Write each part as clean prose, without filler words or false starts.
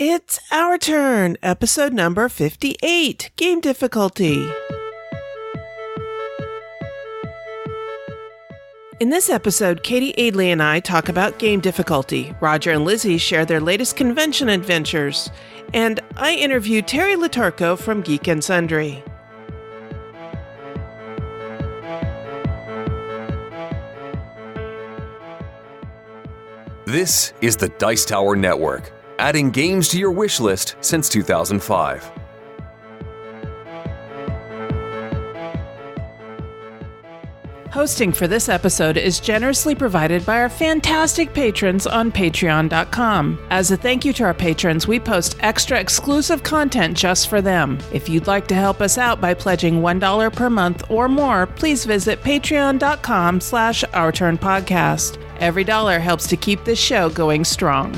It's our turn, episode number 58, Game Difficulty. In this episode, Cathy, Aidely, and I talk about game difficulty. Roger and Lizzie share their latest convention adventures. And I interview Teri Litorco from Geek and Sundry. This is the Dice Tower Network, adding games to your wish list since 2005. Hosting for this episode is generously provided by our fantastic patrons on patreon.com. As a thank you to our patrons, we post extra exclusive content just for them. If you'd like to help us out by pledging $1 per month or more, please visit patreon.com/OurTurnPodcast. Every dollar helps to keep this show going strong.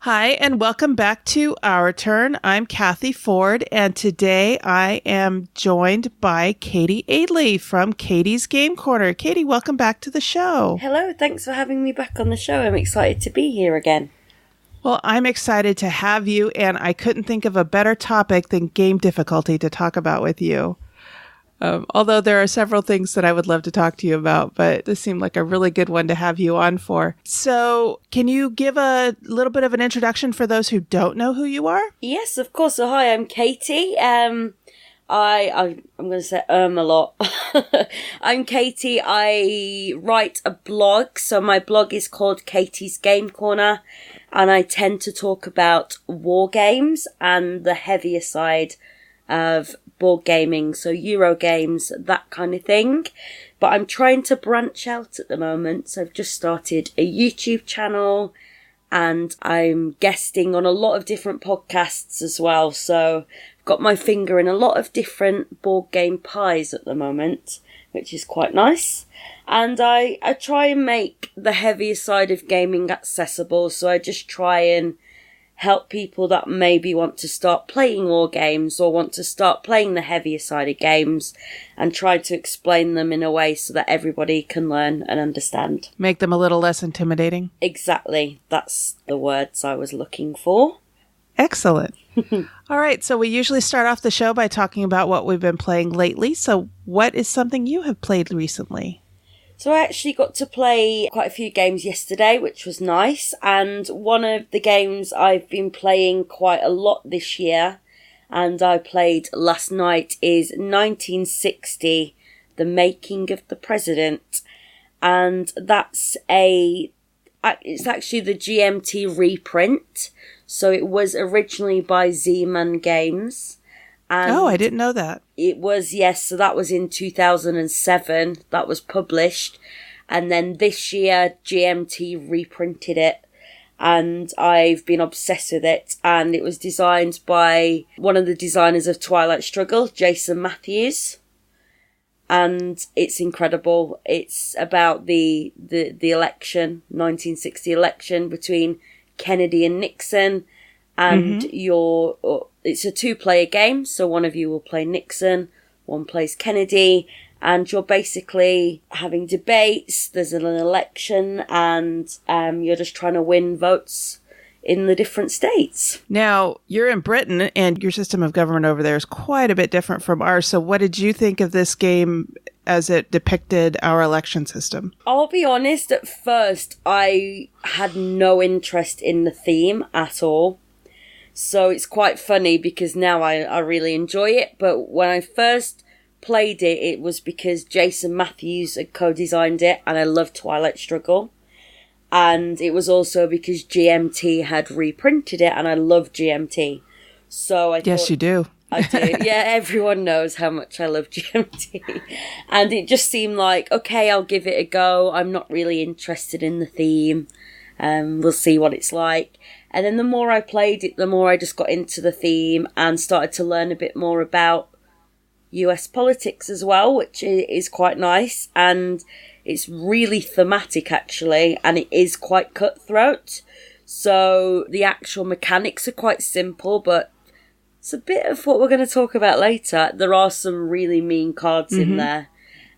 Hi, and welcome back to Our Turn. I'm Cathy Ford, and today I am joined by Cathy Aidely from Katie's Game Corner. Cathy, welcome back to the show. Hello, thanks for having me back on the show. I'm excited to be here again. Well, I'm excited to have you, and I couldn't think of a better topic than game difficulty to talk about with you. Although there are several things that I would love to talk to you about, but this seemed like a really good one to have you on for. So can you give a little bit of an introduction for those who don't know who you are? Yes, of course. So hi, I'm Cathy. I'm going to say a lot. I'm Cathy. I write a blog. So my blog is called Katie's Game Corner, and I tend to talk about war games and the heavier side of board gaming, so Euro games, that kind of thing. But I'm trying to branch out at the moment, so I've just started a YouTube channel and I'm guesting on a lot of different podcasts as well, so I've got my finger in a lot of different board game pies at the moment, which is quite nice. And I try and make the heavier side of gaming accessible, so I just try and help people that maybe want to start playing war games or want to start playing the heavier side of games and try to explain them in a way so that everybody can learn and understand. Make them a little less intimidating. Exactly. That's the words I was looking for. Excellent. All right. So we usually start off the show by talking about what we've been playing lately. So what is something you have played recently? So I actually got to play quite a few games yesterday, which was nice. And one of the games I've been playing quite a lot this year, and I played last night, is 1960, The Making of the President. And it's actually the GMT reprint. So it was originally by Z-Man Games. And I didn't know that. It was, yes, so that was in 2007, that was published, and then this year GMT reprinted it, and I've been obsessed with it, and it was designed by one of the designers of Twilight Struggle, Jason Matthews, and it's incredible. It's about the election, 1960 election between Kennedy and Nixon, and it's a 2-player game, so one of you will play Nixon, one plays Kennedy, and you're basically having debates, there's an election, and you're just trying to win votes in the different states. Now, you're in Britain, and your system of government over there is quite a bit different from ours, so what did you think of this game as it depicted our election system? I'll be honest, at first, I had no interest in the theme at all. So it's quite funny because now I really enjoy it. But when I first played it, it was because Jason Matthews had co-designed it and I love Twilight Struggle. And it was also because GMT had reprinted it and I love GMT. So I Yes, thought, you do. I do. Yeah, everyone knows how much I love GMT. And it just seemed like, okay, I'll give it a go. I'm not really interested in the theme. We'll see what it's like. And then the more I played it, the more I just got into the theme and started to learn a bit more about US politics as well, which is quite nice. And it's really thematic, actually, and it is quite cutthroat. So the actual mechanics are quite simple, but it's a bit of what we're going to talk about later. There are some really mean cards in there,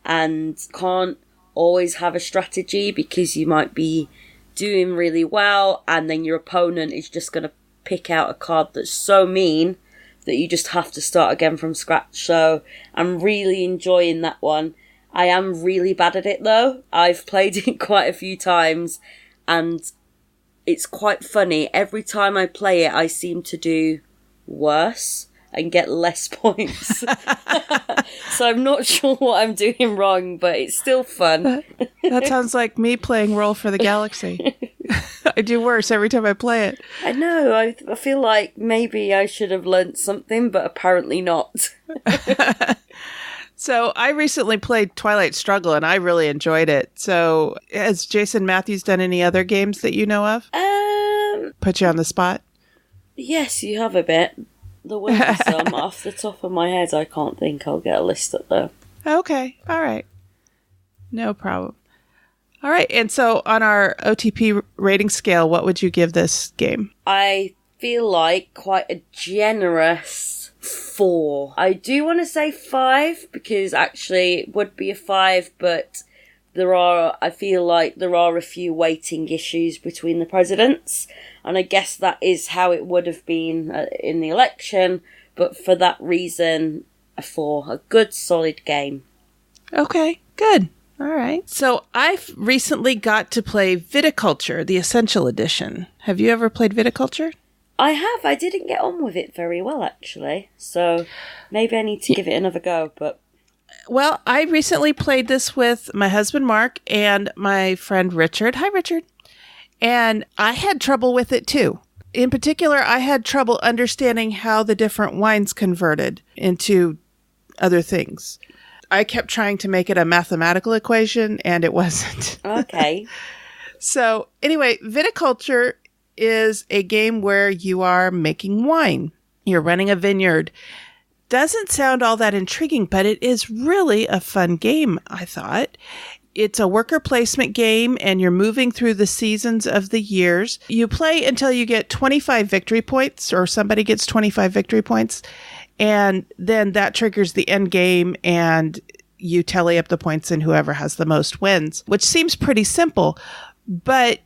and can't always have a strategy, because you might be doing really well and then your opponent is just going to pick out a card that's so mean that you just have to start again from scratch. So I'm really enjoying that one. I am really bad at it though. I've played it quite a few times and it's quite funny. Every time I play it, I seem to do worse and get less points. So I'm not sure what I'm doing wrong, but it's still fun. That sounds like me playing Roll for the Galaxy. I do worse every time I play it. I know. I feel like maybe I should have learnt something, but apparently not. So I recently played Twilight Struggle and I really enjoyed it. So has Jason Matthews done any other games that you know of? Put you on the spot? Yes, you have a bit. There will be some. Off the top of my head, I can't think. I'll get a list up there. Okay. All right. No problem. All right. And so on our OTP rating scale, what would you give this game? I feel like quite a generous 4. I do want to say 5 because actually it would be a 5, but I feel like there are a few weighting issues between the presidents, and I guess that is how it would have been in the election, but for that reason, a 4. A good, solid game. Okay, good. All right. So I've recently got to play Viticulture, the Essential Edition. Have you ever played Viticulture? I have. I didn't get on with it very well, actually. So maybe I need to give it another go. But well, I recently played this with my husband, Mark, and my friend, Richard. Hi, Richard. And I had trouble with it, too. In particular, I had trouble understanding how the different wines converted into other things. I kept trying to make it a mathematical equation, and it wasn't. Okay. So anyway, Viticulture is a game where you are making wine. You're running a vineyard. Doesn't sound all that intriguing, but it is really a fun game, I thought. It's a worker placement game, and you're moving through the seasons of the years. You play until you get 25 victory points, or somebody gets 25 victory points, and then that triggers the end game, and you tally up the points, and whoever has the most wins, which seems pretty simple. But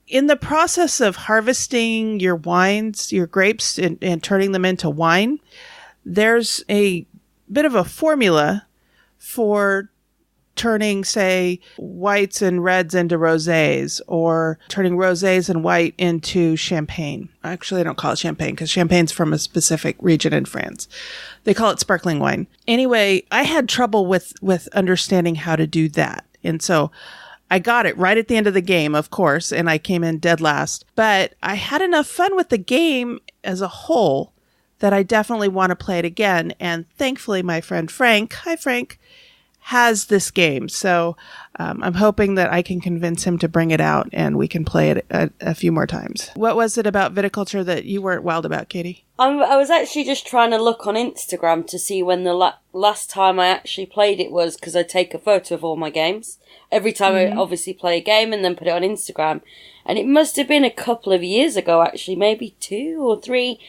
in the process of harvesting your wines, your grapes, and turning them into wine, there's a bit of a formula for turning, say, whites and reds into rosés, or turning rosés and white into champagne. Actually, I don't call it champagne because champagne's from a specific region in France. They call it sparkling wine. Anyway, I had trouble with understanding how to do that. And so I got it right at the end of the game, of course, and I came in dead last. But I had enough fun with the game as a whole that I definitely want to play it again. And thankfully, my friend Frank, hi Frank, has this game. So I'm hoping that I can convince him to bring it out and we can play it a few more times. What was it about Viticulture that you weren't wild about, Katie? I was actually just trying to look on Instagram to see when the last time I actually played it was, because I take a photo of all my games. Every time I obviously play a game and then put it on Instagram. And it must have been a couple of years ago, actually, maybe 2 or 3.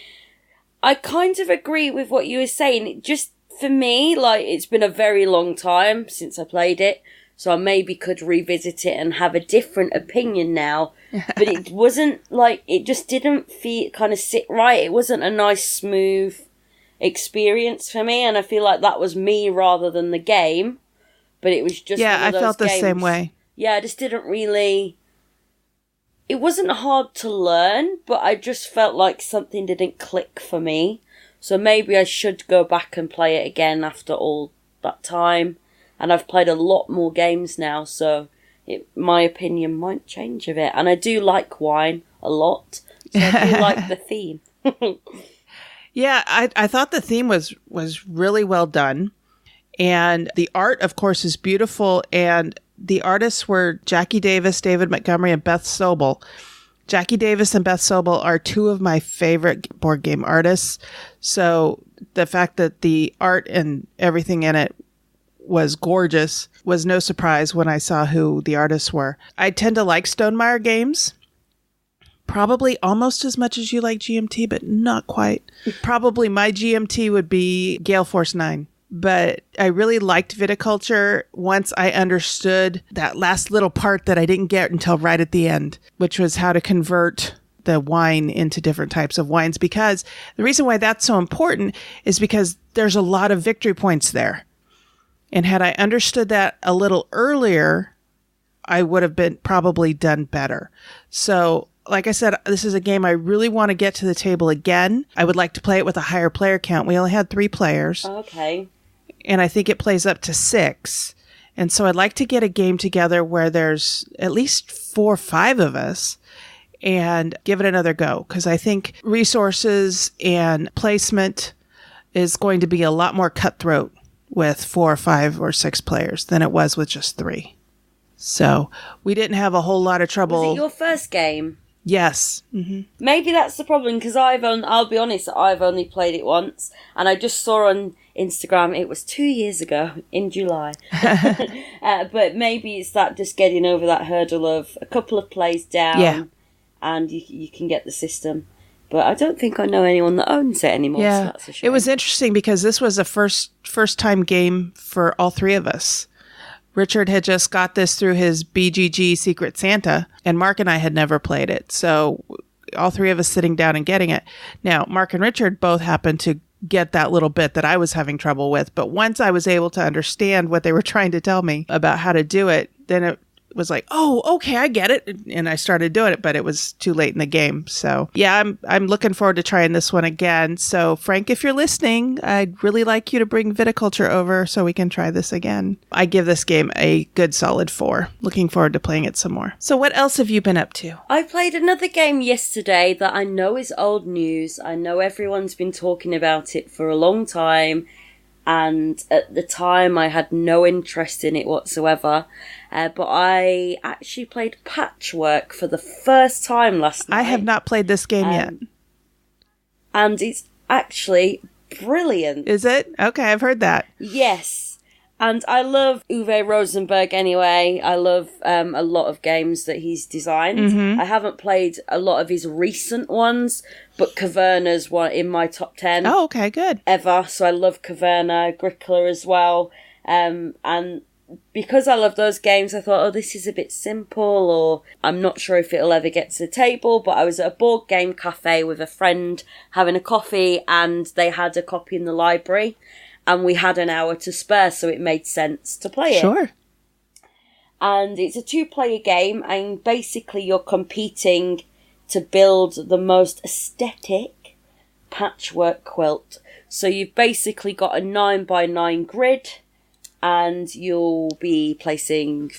I kind of agree with what you were saying. It just, for me, like, it's been a very long time since I played it. So I maybe could revisit it and have a different opinion now. But it wasn't, like, it just didn't kind of sit right. It wasn't a nice, smooth experience for me. And I feel like that was me rather than the game. But it was just I felt the same way. Yeah, I just didn't really... It wasn't hard to learn, but I just felt like something didn't click for me. So maybe I should go back and play it again after all that time. And I've played a lot more games now, so my opinion might change of it. And I do like wine a lot, so I do like the theme. Yeah, I thought the theme was really well done. And the art, of course, is beautiful. And the artists were Jackie Davis, David Montgomery, and Beth Sobel. Jackie Davis and Beth Sobel are 2 of my favorite board game artists. So the fact that the art and everything in it was gorgeous was no surprise when I saw who the artists were. I tend to like Stonemaier games. Probably almost as much as you like GMT, but not quite. Probably my GMT would be Gale Force 9. but I really liked viticulture once I understood that last little part that I didn't get until right at the end, which was how to convert the wine into different types of wines. Because the reason why that's so important is because there's a lot of victory points there. And had I understood that a little earlier, I would have been probably done better. So, like I said, this is a game I really want to get to the table again. I would like to play it with a higher player count. We only had 3 players. Okay. And I think it plays up to 6. And so I'd like to get a game together where there's at least 4 or 5 of us and give it another go. Because I think resources and placement is going to be a lot more cutthroat with 4 or 5 or 6 players than it was with just 3. So we didn't have a whole lot of trouble. Was it your first game? Yes. Mm-hmm. Maybe that's the problem, because I'll be honest, I've only played it once, and I just saw on Instagram it was 2 years ago in July. But maybe it's that just getting over that hurdle of a couple of plays down, and you can get the system. But I don't think I know anyone that owns it anymore. Yeah, so that's a shame. It was interesting because this was a first time game for all 3 of us. Richard had just got this through his BGG Secret Santa, and Mark and I had never played it. So all 3 of us sitting down and getting it. Now, Mark and Richard both happened to get that little bit that I was having trouble with. But once I was able to understand what they were trying to tell me about how to do it, then it was like, oh, okay, I get it. And I started doing it, but it was too late in the game. So yeah, I'm looking forward to trying this one again. So Frank, if you're listening, I'd really like you to bring viticulture over so we can try this again. I give this game a good solid 4. Looking forward to playing it some more. So what else have you been up to? I played another game yesterday that I know is old news. I know everyone's been talking about it for a long time. And at the time, I had no interest in it whatsoever. But I actually played Patchwork for the first time last night. I have not played this game yet. And it's actually brilliant. Is it? Okay, I've heard that. Yes. And I love Uwe Rosenberg anyway. I love a lot of games that he's designed. Mm-hmm. I haven't played a lot of his recent ones, but Caverna's one in my top 10. Oh, okay, good. Ever. So I love Caverna, Agricola as well. And because I love those games, I thought, oh, this is a bit simple, or I'm not sure if it'll ever get to the table. But I was at a board game cafe with a friend having a coffee, and they had a copy in the library. And we had an hour to spare, so it made sense to play it. Sure. And it's a 2-player game, and basically you're competing to build the most aesthetic patchwork quilt. So you've basically got a 9x9 grid, and you'll be placing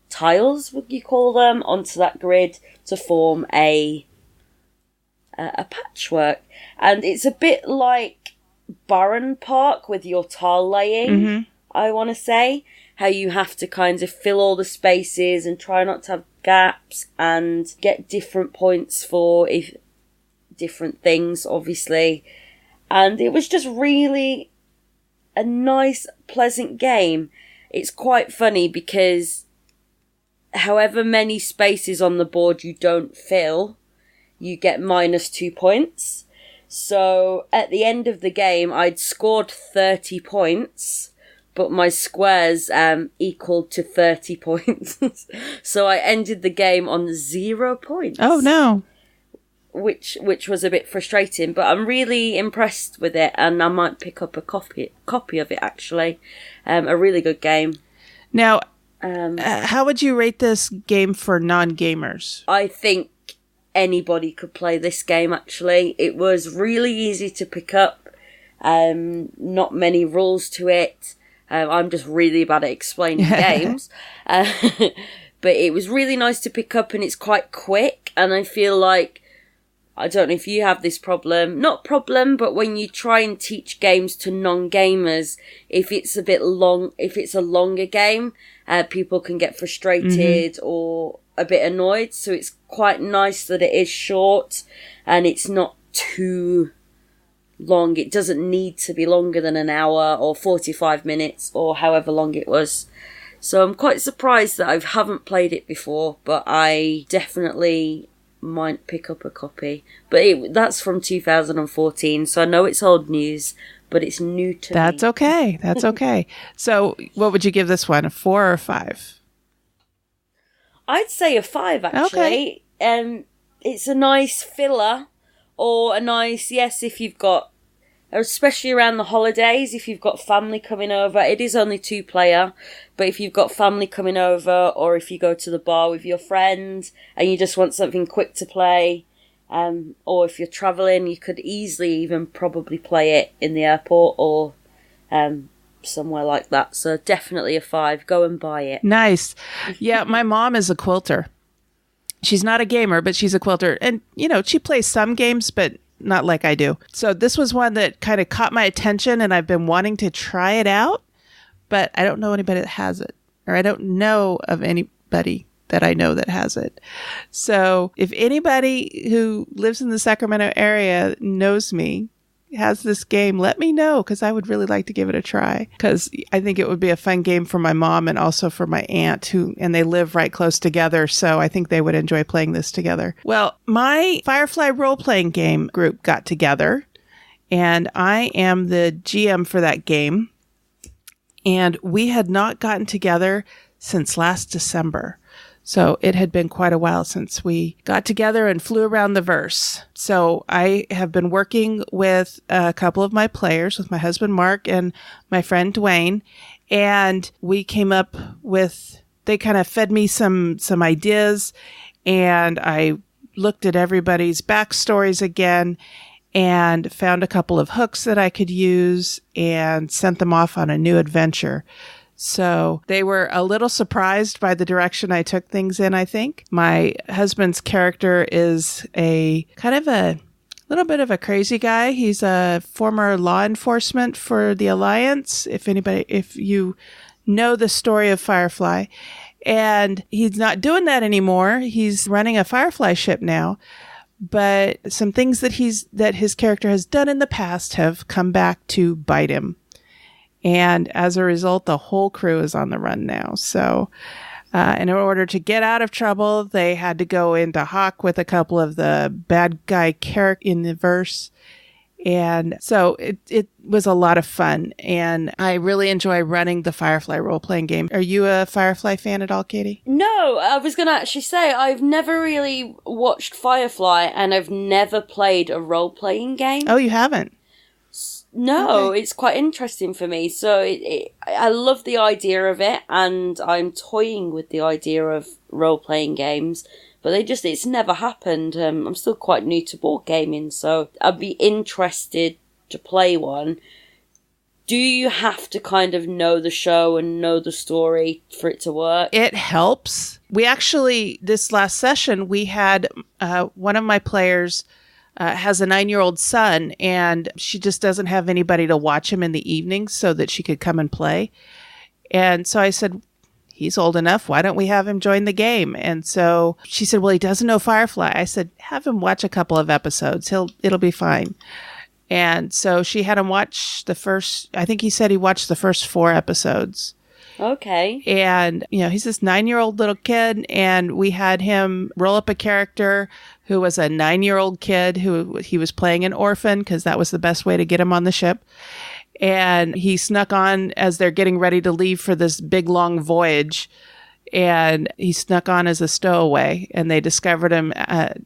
tiles, would you call them, onto that grid to form a patchwork. And it's a bit like Barren Park with your tile laying, I want to say. How you have to kind of fill all the spaces and try not to have gaps and get different points for different things, obviously. And it was just really a nice, pleasant game. It's quite funny because however many spaces on the board you don't fill, you get -2 points. So at the end of the game, I'd scored 30 points, but my squares equaled to 30 points. So I ended the game on 0 points. Oh, no. Which was a bit frustrating, but I'm really impressed with it, and I might pick up a copy of it, actually. A really good game. Now, how would you rate this game for non-gamers? I think anybody could play this game, actually. It was really easy to pick up. Not many rules to it. I'm just really bad at explaining games. But it was really nice to pick up, and it's quite quick. And I feel like, I don't know if you have this problem. Not problem, but when you try and teach games to non-gamers, if it's a bit long, if it's a longer game, people can get frustrated or a bit annoyed. So it's quite nice that it is short and it's not too long. It doesn't need to be longer than an hour or 45 minutes or however long it was. So I'm quite surprised that I haven't played it before, but I definitely might pick up a copy. But that's from 2014, so I know it's old news, but it's new to me. That's okay. That's okay. So what would you give this one, a 4 or a 5? I'd say a 5, actually. Okay. It's a nice filler, or a nice, yes, if you've got, especially around the holidays, if you've got family coming over. It is only 2-player, but if you've got family coming over, or if you go to the bar with your friends and you just want something quick to play, or if you're travelling, you could easily even probably play it in the airport or somewhere like that. So definitely a 5. Go and buy it. Nice. Yeah, my mom is a quilter. She's not a gamer, but she's a quilter. And, she plays some games, but not like I do. So this was one that kind of caught my attention, and I've been wanting to try it out, but I don't know anybody that has it, or I don't know of anybody that I know that has it. So if anybody who lives in the Sacramento area knows me, has this game, let me know, because I would really like to give it a try, because I think it would be a fun game for my mom and also for my aunt, and they live right close together, so I think they would enjoy playing this together. Well, my Firefly role-playing game group got together, and I am the GM for that game, and we had not gotten together since last December. So it had been quite a while since we got together and flew around the verse. So I have been working with a couple of my players, with my husband, Mark, and my friend, Dwayne. And we came up with, they kind of fed me some ideas, and I looked at everybody's backstories again and found a couple of hooks that I could use and sent them off on a new adventure. So they were a little surprised by the direction I took things in, I think. My husband's character is a kind of a little bit of a crazy guy. He's a former law enforcement for the Alliance, if you know the story of Firefly. And he's not doing that anymore. He's running a Firefly ship now. But some things that his character has done in the past have come back to bite him. And as a result, the whole crew is on the run now. So in order to get out of trouble, they had to go into hock with a couple of the bad guy characters in the verse. And so it was a lot of fun. And I really enjoy running the Firefly role-playing game. Are you a Firefly fan at all, Katie? No, I was going to actually say I've never really watched Firefly, and I've never played a role-playing game. Oh, you haven't? No, okay. It's quite interesting for me. So I love the idea of it, and I'm toying with the idea of role-playing games, but it's never happened. I'm still quite new to board gaming, so I'd be interested to play one. Do you have to kind of know the show and know the story for it to work? It helps. We actually, this last session, we had one of my players has a 9-year-old son, and she just doesn't have anybody to watch him in the evenings so that she could come and play. And so I said, he's old enough. Why don't we have him join the game? And so she said, well, he doesn't know Firefly. I said, have him watch a couple of episodes. It'll be fine. And so she had him watch I think he said he watched the first 4 episodes. Okay. And, he's this 9-year-old little kid, and we had him roll up a character who was a 9-year-old kid who he was playing an orphan, because that was the best way to get him on the ship. And he snuck on as they're getting ready to leave for this big, long voyage. And he snuck on as a stowaway, and they discovered him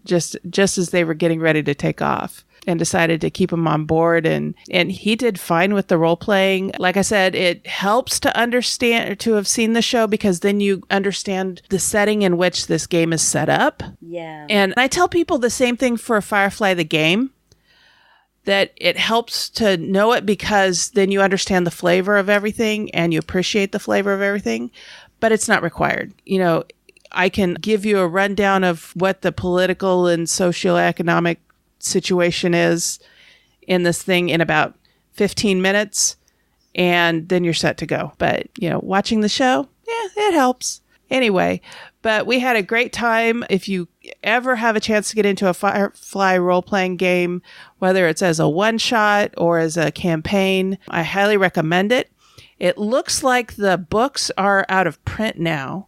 just as they were getting ready to take off, and decided to keep him on board. And he did fine with the role playing. Like I said, it helps to understand or to have seen the show, because then you understand the setting in which this game is set up. Yeah. And I tell people the same thing for Firefly the game, that it helps to know it, because then you understand the flavor of everything and you appreciate the flavor of everything, but it's not required. I can give you a rundown of what the political and socioeconomic situation is in this thing in about 15 minutes, and then you're set to go. But, watching the show, it helps. Anyway, but we had a great time. If you ever have a chance to get into a Firefly role-playing game, whether it's as a one-shot or as a campaign, I highly recommend it. It looks like the books are out of print now,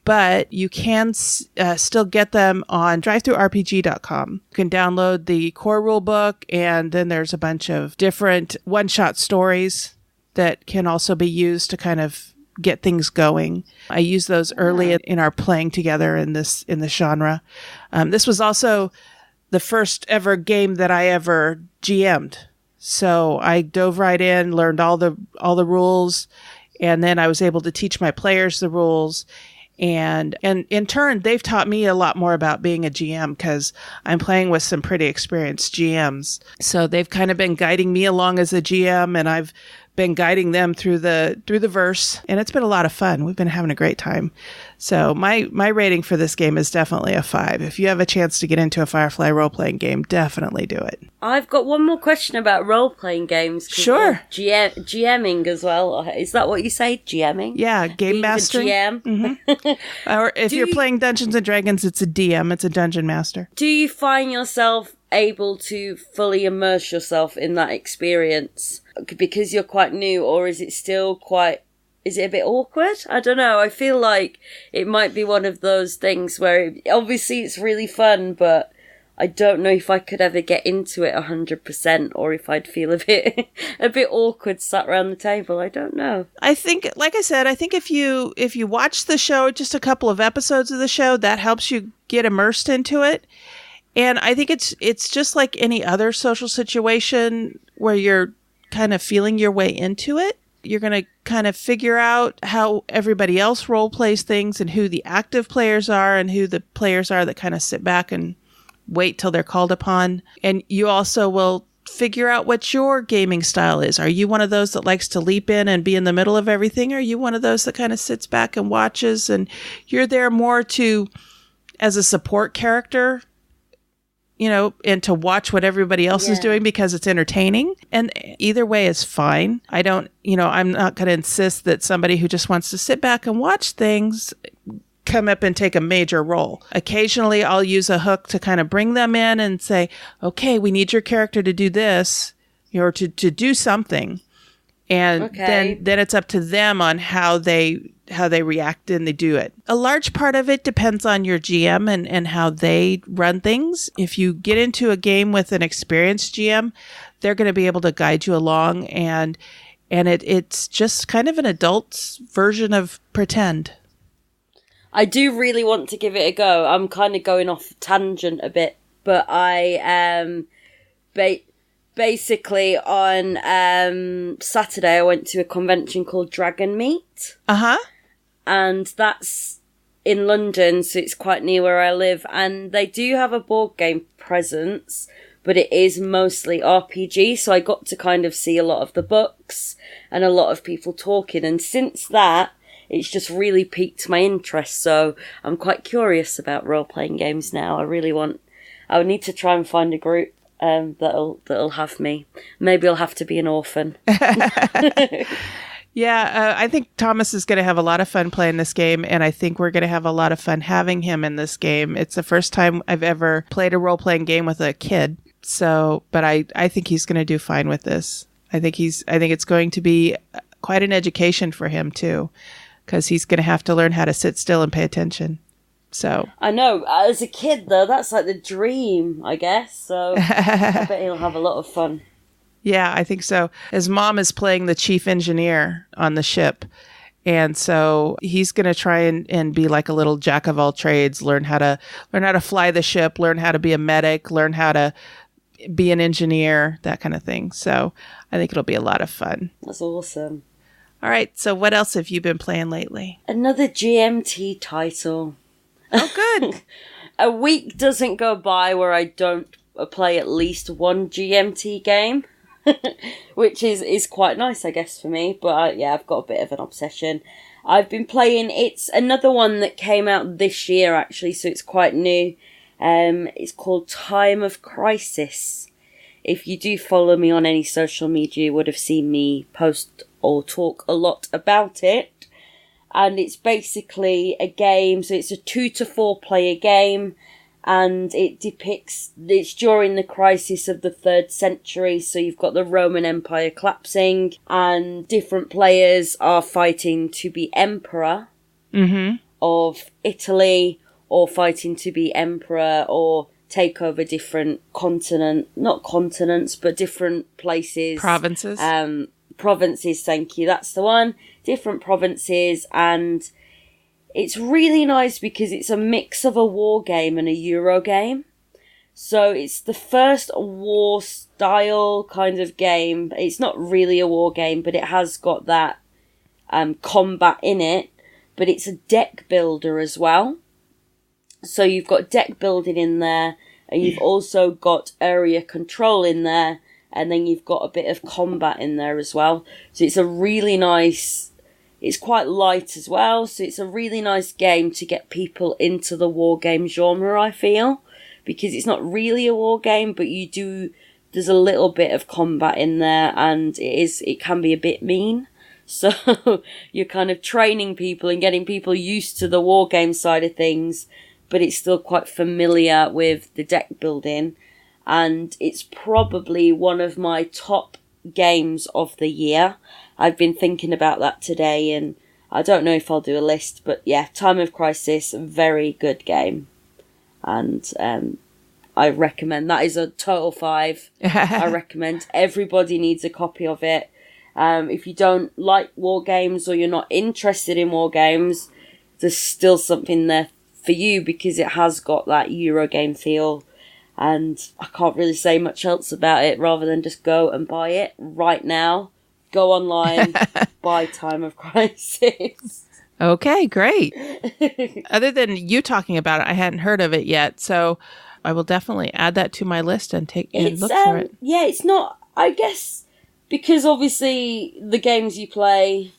but you can still get them on drivethroughrpg.com. You can download the core rule book, and then there's a bunch of different one-shot stories that can also be used to kind of get things going. I use those early in our playing together in the genre. This was also the first ever game that I ever GM'd. So I dove right in, learned all the rules, and then I was able to teach my players the rules. And in turn, they've taught me a lot more about being a GM because I'm playing with some pretty experienced GMs. So they've kind of been guiding me along as a GM, and I've been guiding them through the verse, and it's been a lot of fun. We've been having a great time. So my rating for this game is definitely a 5. If you have a chance to get into a Firefly role-playing game, definitely do it. I've got one more question about role-playing games. Sure. GMing as well. Is that what you say? GMing? Yeah, game mastering. GM. Mm-hmm. Or if you're playing Dungeons & Dragons, it's a DM. It's a dungeon master. Do you find yourself able to fully immerse yourself in that experience because you're quite new, or is it still is it a bit awkward? I don't know. I feel like it might be one of those things where obviously it's really fun, but I don't know if I could ever get into it 100%, or if I'd feel a bit awkward sat around the table. I don't know. I think, like I said, if you watch the show, just a couple of episodes of the show, that helps you get immersed into it. And I think it's just like any other social situation where you're kind of feeling your way into it. You're going to kind of figure out how everybody else role plays things and who the active players are and who the players are that kind of sit back and wait till they're called upon. And you also will figure out what your gaming style is. Are you one of those that likes to leap in and be in the middle of everything? Or are you one of those that kind of sits back and watches, and you're there more as a support character, and to watch what everybody else is doing because it's entertaining. And either way is fine. I'm not going to insist that somebody who just wants to sit back and watch things come up and take a major role. Occasionally I'll use a hook to kind of bring them in and say, okay, we need your character to do this, or to do something. And then it's up to them on how they react and they do it. A large part of it depends on your GM and how they run things. If you get into a game with an experienced GM, they're going to be able to guide you along, and it's just kind of an adult's version of pretend. I do really want to give it a go. I'm kind of going off tangent a bit, but I am basically on Saturday I went to a convention called Dragon Meet. Uh-huh. And that's in London, so it's quite near where I live. And they do have a board game presence, but it is mostly RPG. So I got to kind of see a lot of the books and a lot of people talking. And since that, it's just really piqued my interest. So I'm quite curious about role-playing games now. I would need to try and find a group that'll have me. Maybe I'll have to be an orphan. Yeah, I think Thomas is going to have a lot of fun playing this game, and I think we're going to have a lot of fun having him in this game. It's the first time I've ever played a role-playing game with a kid, but I think he's going to do fine with this. I think it's going to be quite an education for him too, because he's going to have to learn how to sit still and pay attention. So I know, as a kid though, that's like the dream, I guess. So I bet he'll have a lot of fun. Yeah, I think so. His mom is playing the chief engineer on the ship. And so he's going to try and be like a little jack of all trades, learn how to fly the ship, learn how to be a medic, learn how to be an engineer, that kind of thing. So I think it'll be a lot of fun. That's awesome. All right. So what else have you been playing lately? Another GMT title. Oh, good. A week doesn't go by where I don't play at least one GMT game. Which is quite nice, I guess, for me. But I've got a bit of an obsession. I've been playing, it's another one that came out this year, actually, so it's quite new. It's called Time of Crisis. If you do follow me on any social media, you would have seen me post or talk a lot about it. And it's basically a game, so it's a 2 to 4 player game. And it's during the crisis of the 3rd century, so you've got the Roman Empire collapsing, and different players are fighting to be emperor. Mm-hmm. of Italy, or fighting to be emperor, or take over different not continents, but different places. Provinces. Provinces, thank you, that's the one. Different provinces, and it's really nice because it's a mix of a war game and a Euro game. So it's the first war style kind of game. It's not really a war game, but it has got that combat in it. But it's a deck builder as well. So you've got deck building in there, and you've also got area control in there, and then you've got a bit of combat in there as well. So it's a really nice... It's quite light as well, so it's a really nice game to get people into the war game genre, I feel. Because it's not really a war game, but there's a little bit of combat in there, and it can be a bit mean. So you're kind of training people and getting people used to the war game side of things, but it's still quite familiar with the deck building. And it's probably one of my top games of the year. I've been thinking about that today, and I don't know if I'll do a list, but yeah, Time of Crisis, very good game. And I recommend, that is a total 5. I recommend everybody needs a copy of it. If you don't like war games, or you're not interested in war games, there's still something there for you, because it has got that Eurogame feel. And I can't really say much else about it rather than just go and buy it right now. Go online, buy Time of Crisis. Okay, great. Other than you talking about it, I hadn't heard of it yet, so I will definitely add that to my list and look for it. Yeah, it's not, I guess, because obviously the games you play,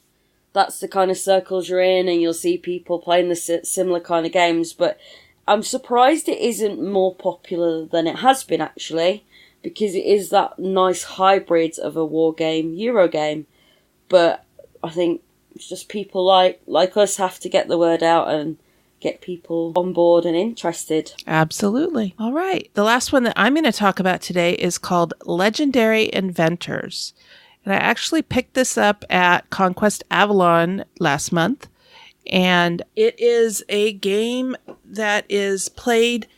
that's the kind of circles you're in, and you'll see people playing the similar kind of games, but I'm surprised it isn't more popular than it has been, actually, because it is that nice hybrid of a war game, Euro game. But I think it's just people like us have to get the word out and get people on board and interested. Absolutely. All right. The last one that I'm going to talk about today is called Legendary Inventors. And I actually picked this up at Conquest Avalon last month. And it is a game that is played...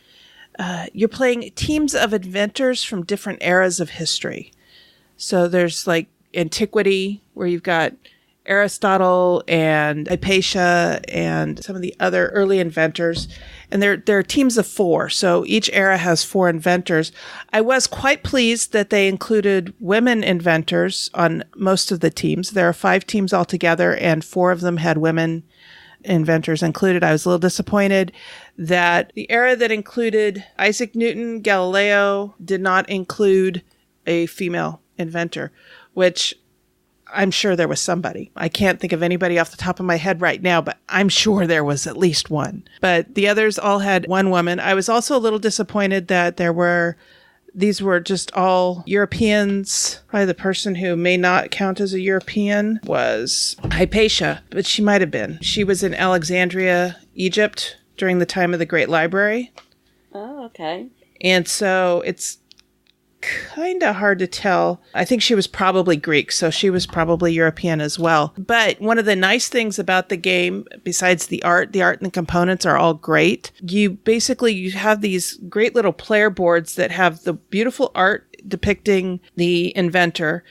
you're playing teams of inventors from different eras of history. So there's like antiquity, where you've got Aristotle and Hypatia and some of the other early inventors. And there are teams of 4. So each era has 4 inventors. I was quite pleased that they included women inventors on most of the teams. There are 5 teams altogether, and 4 of them had women inventors included. I was a little disappointed that the era that included Isaac Newton, Galileo, did not include a female inventor, which I'm sure there was somebody. I can't think of anybody off the top of my head right now, but I'm sure there was at least one. But the others all had one woman. I was also a little disappointed that these were just all Europeans. Probably the person who may not count as a European was Hypatia, but she might have been. She was in Alexandria, Egypt during the time of the Great Library. Oh, okay. And so it's kind of hard to tell. I think she was probably Greek, so she was probably European as well. But one of the nice things about the game, besides the art and the components are all great. You have these great little player boards that have the beautiful art depicting the inventor.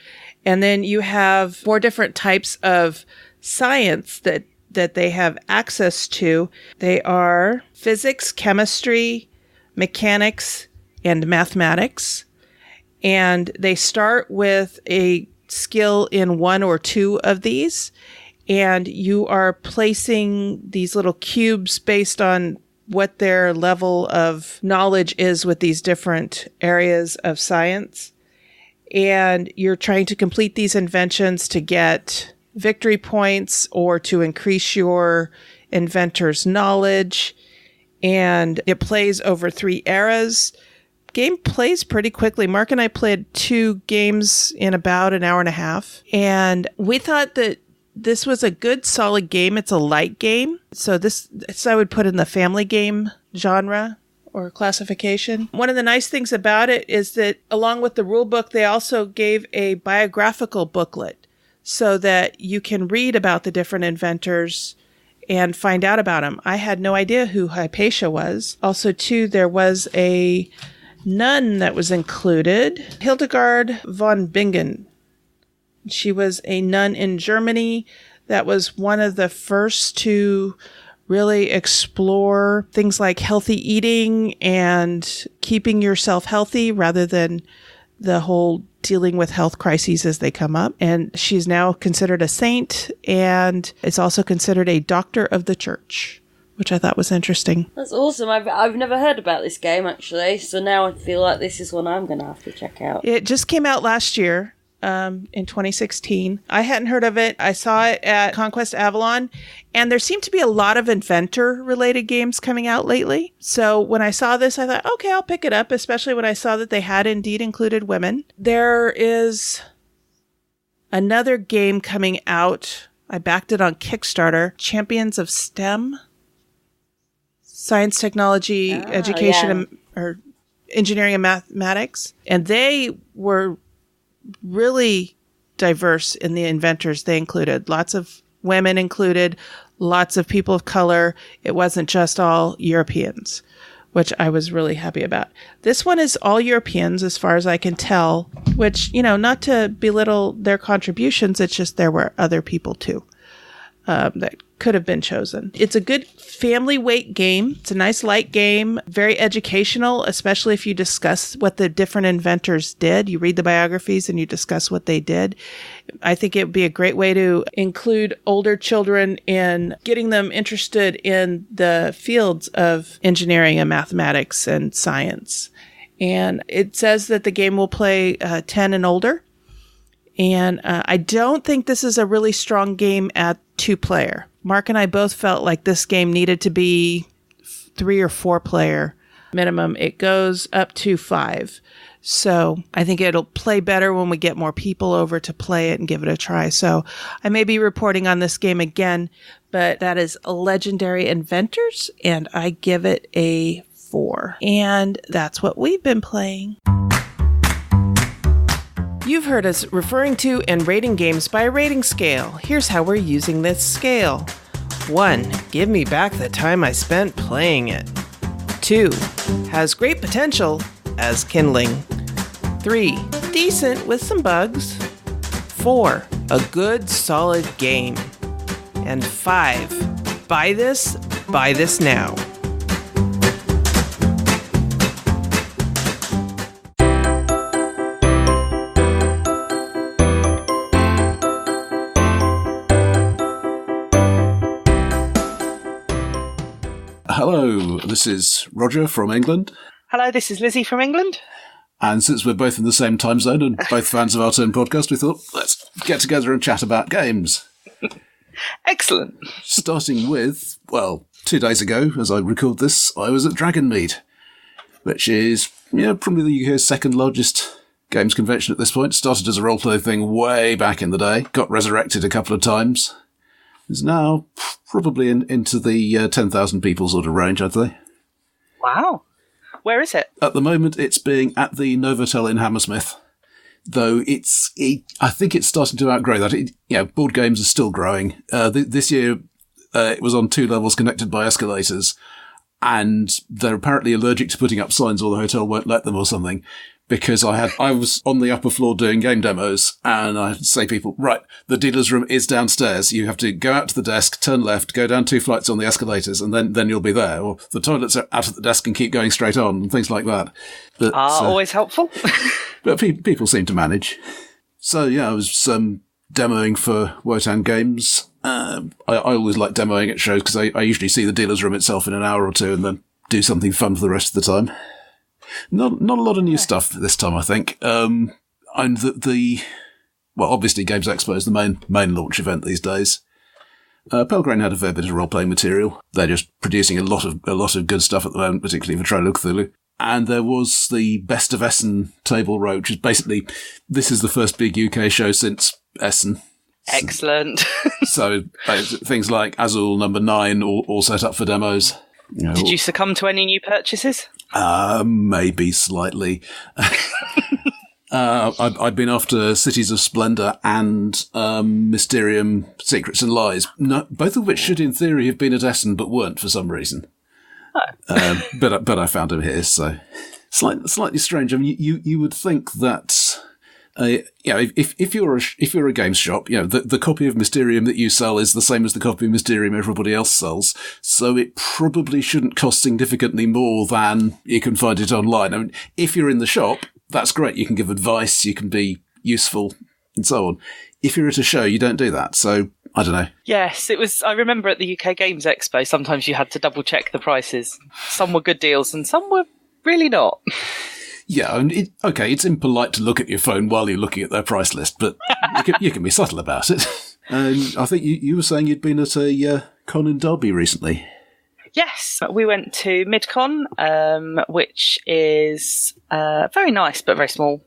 And then you have 4 different types of science that they have access to. They are physics, chemistry, mechanics, and mathematics. And they start with a skill in 1 or 2 of these. And you are placing these little cubes based on what their level of knowledge is with these different areas of science. And you're trying to complete these inventions to get victory points or to increase your inventor's knowledge. And it plays over 3 eras. Game plays pretty quickly. Mark and I played 2 games in about an hour and a half. And we thought that this was a good, solid game. It's a light game. So I would put in the family game genre or classification. One of the nice things about it is that along with the rule book, they also gave a biographical booklet so that you can read about the different inventors and find out about him. I had no idea who Hypatia was. Also, too, there was a nun that was included, Hildegard von Bingen. She was a nun in Germany that was one of the first to really explore things like healthy eating and keeping yourself healthy rather than the whole dealing with health crises as they come up. And she's now considered a saint and is also considered a doctor of the church, which I thought was interesting. That's awesome. I've never heard about this game, actually. So now I feel like this is one I'm going to have to check out. It just came out last year. In 2016. I hadn't heard of it. I saw it at Conquest Avalon, and there seemed to be a lot of inventor-related games coming out lately. So when I saw this, I thought, okay, I'll pick it up, especially when I saw that they had indeed included women. There is another game coming out. I backed it on Kickstarter, Champions of STEM, Science, Technology, Education, or Engineering and Mathematics. And they were really diverse in the inventors they included. Lots of women included, lots of people of color. It wasn't just all Europeans, which I was really happy about. This one is all Europeans as far as I can tell, which, not to belittle their contributions, it's just there were other people too that could have been chosen. It's a good family weight game. It's a nice light game, very educational, especially if you discuss what the different inventors did. You read the biographies and you discuss what they did. I think it would be a great way to include older children in getting them interested in the fields of engineering and mathematics and science. And it says that the game will play 10 and older. And I don't think this is a really strong game at 2-player. Mark and I both felt like this game needed to be 3 or 4 player minimum. It goes up to 5. So I think it'll play better when we get more people over to play it and give it a try. So I may be reporting on this game again, but that is Legendary Inventors, and I give it a 4. And that's what we've been playing. You've heard us referring to and rating games by a rating scale. Here's how we're using this scale. 1. Give me back the time I spent playing it. 2. Has great potential as kindling. 3. Decent with some bugs. 4. A good, solid game. And 5. Buy this now. Hello, this is Roger from England. Hello, this is Lizzie from England. And since we're both in the same time zone and both fans of our own podcast, we thought, let's get together and chat about games. Excellent. Starting with, 2 days ago, as I record this, I was at Dragon Meet, which is, probably the UK's second largest games convention at this point. Started as a role-play thing way back in the day, got resurrected a couple of times. Is now probably into the 10,000 people sort of range, I'd say. Wow. Where is it? At the moment, it's being at the Novotel in Hammersmith, though I think it's starting to outgrow that. Board games are still growing. This year, it was on 2 levels connected by escalators, and they're apparently allergic to putting up signs or the hotel won't let them or something. Because I was on the upper floor doing game demos, and I say people, right, the dealer's room is downstairs. You have to go out to the desk, turn left, go down 2 flights on the escalators, and then you'll be there. Or the toilets are out at the desk and keep going straight on, and things like that. But, always helpful. But people seem to manage. So I was demoing for Wotan Games. I always like demoing at shows because I usually see the dealer's room itself in an hour or 2, and then do something fun for the rest of the time. Not a lot of new stuff this time, I think. And obviously Games Expo is the main launch event these days. Pelgrane had a fair bit of role-playing material. They're just producing a lot of good stuff at the moment, particularly for Trail of Cthulhu. And there was the Best of Essen table row, which is basically, this is the first big UK show since Essen. Excellent. So things like Azul number 9 all set up for demos. Did you succumb to any new purchases? Maybe slightly. I've been after Cities of Splendor and Mysterium: Secrets and Lies, both of which should, in theory, have been at Essen, but weren't for some reason. But I found them here, so slightly strange. I mean, you would think that. If you're a games shop, the copy of Mysterium that you sell is the same as the copy of Mysterium everybody else sells, so it probably shouldn't cost significantly more than you can find it online. I mean, if you're in the shop, that's great. You can give advice, you can be useful, and so on. If you're at a show, you don't do that, so I don't know. Yes, it was. I remember at the UK Games Expo, sometimes you had to double check the prices. Some were good deals and some were really not. Yeah, and it's impolite to look at your phone while you're looking at their price list, but you can be subtle about it. I think you were saying you'd been at a con in Derby recently. Yes, we went to MidCon, which is very nice but very small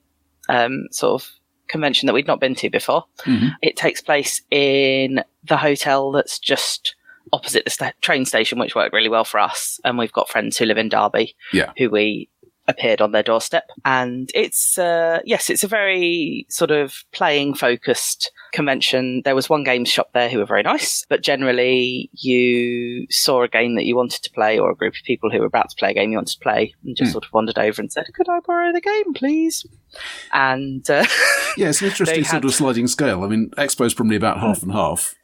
sort of convention that we'd not been to before. Mm-hmm. It takes place in the hotel that's just opposite the train station, which worked really well for us. And we've got friends who live in Derby, who we appeared on their doorstep. And it's a very sort of playing focused convention. There was one games shop there who were very nice, but generally you saw a game that you wanted to play or a group of people who were about to play a game you wanted to play and just sort of wandered over and said, could I borrow the game, please? And it's an interesting sort of sliding scale. I mean, Expo's probably about half and half.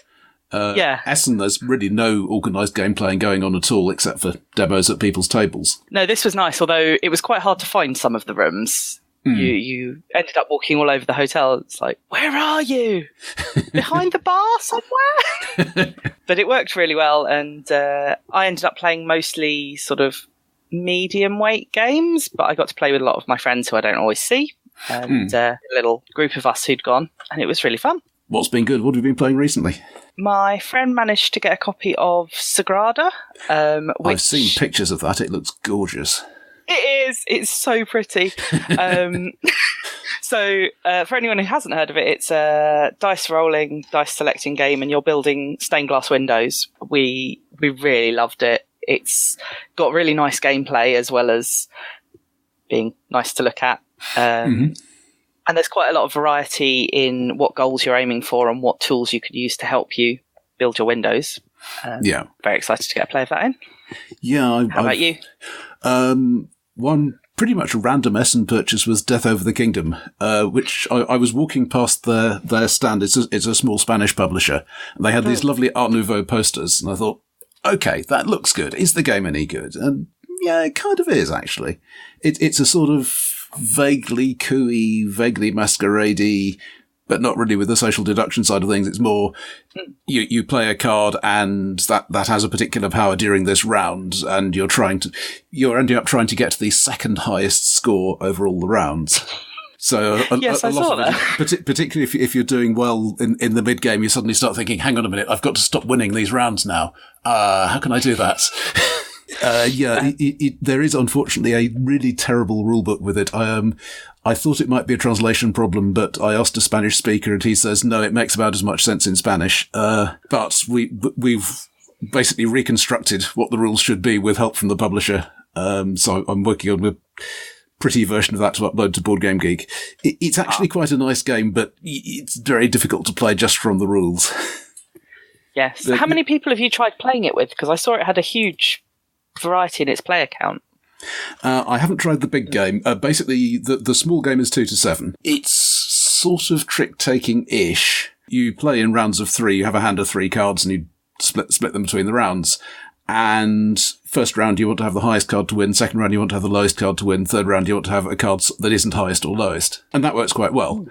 Essen, there's really no organised game playing going on at all, except for demos at people's tables. No, this was nice, although it was quite hard to find some of the rooms. You ended up walking all over the hotel. It's like, where are you? Behind the bar somewhere? But it worked really well, and I ended up playing mostly sort of medium weight games, but I got to play with a lot of my friends who I don't always see, and a little group of us who'd gone, and it was really fun. What's been good? What have you been playing recently? My friend managed to get a copy of Sagrada. I've seen pictures of that. It looks gorgeous. It is. It's so pretty. So for anyone who hasn't heard of it, it's a dice rolling, dice selecting game, and you're building stained glass windows. We really loved it. It's got really nice gameplay as well as being nice to look at. And there's quite a lot of variety in what goals you're aiming for and what tools you could use to help you build your windows. Very excited to get a play of that in. Yeah. How about you? One pretty much random Essen purchase was Death Over the Kingdom, which I was walking past their stand. It's a small Spanish publisher. And they had these lovely Art Nouveau posters. And I thought, okay, that looks good. Is the game any good? And yeah, it kind of is, actually. It's a sort of vaguely cooey, vaguely masqueradey, but not really with the social deduction side of things. It's more you play a card and that has a particular power during this round, and you're ending up trying to get to the second highest score over all the rounds. So a lot of it, particularly if you're doing well in the mid game, you suddenly start thinking, hang on a minute, I've got to stop winning these rounds now. How can I do that? There is unfortunately a really terrible rule book with it. I thought it might be a translation problem, but I asked a Spanish speaker and he says, no, it makes about as much sense in Spanish. But we've basically reconstructed what the rules should be with help from the publisher. So I'm working on a pretty version of that to upload to Board Game Geek. It's actually quite a nice game, but it's very difficult to play just from the rules. Yes. How many people have you tried playing it with? Because I saw it had a huge variety in its player count. I haven't tried the big game. Basically, the small game is 2 to 7. It's sort of trick-taking-ish. You play in rounds of 3. You have a hand of 3 cards, and you split them between the rounds. And first round, you want to have the highest card to win. Second round, you want to have the lowest card to win. Third round, you want to have a card that isn't highest or lowest. And that works quite well.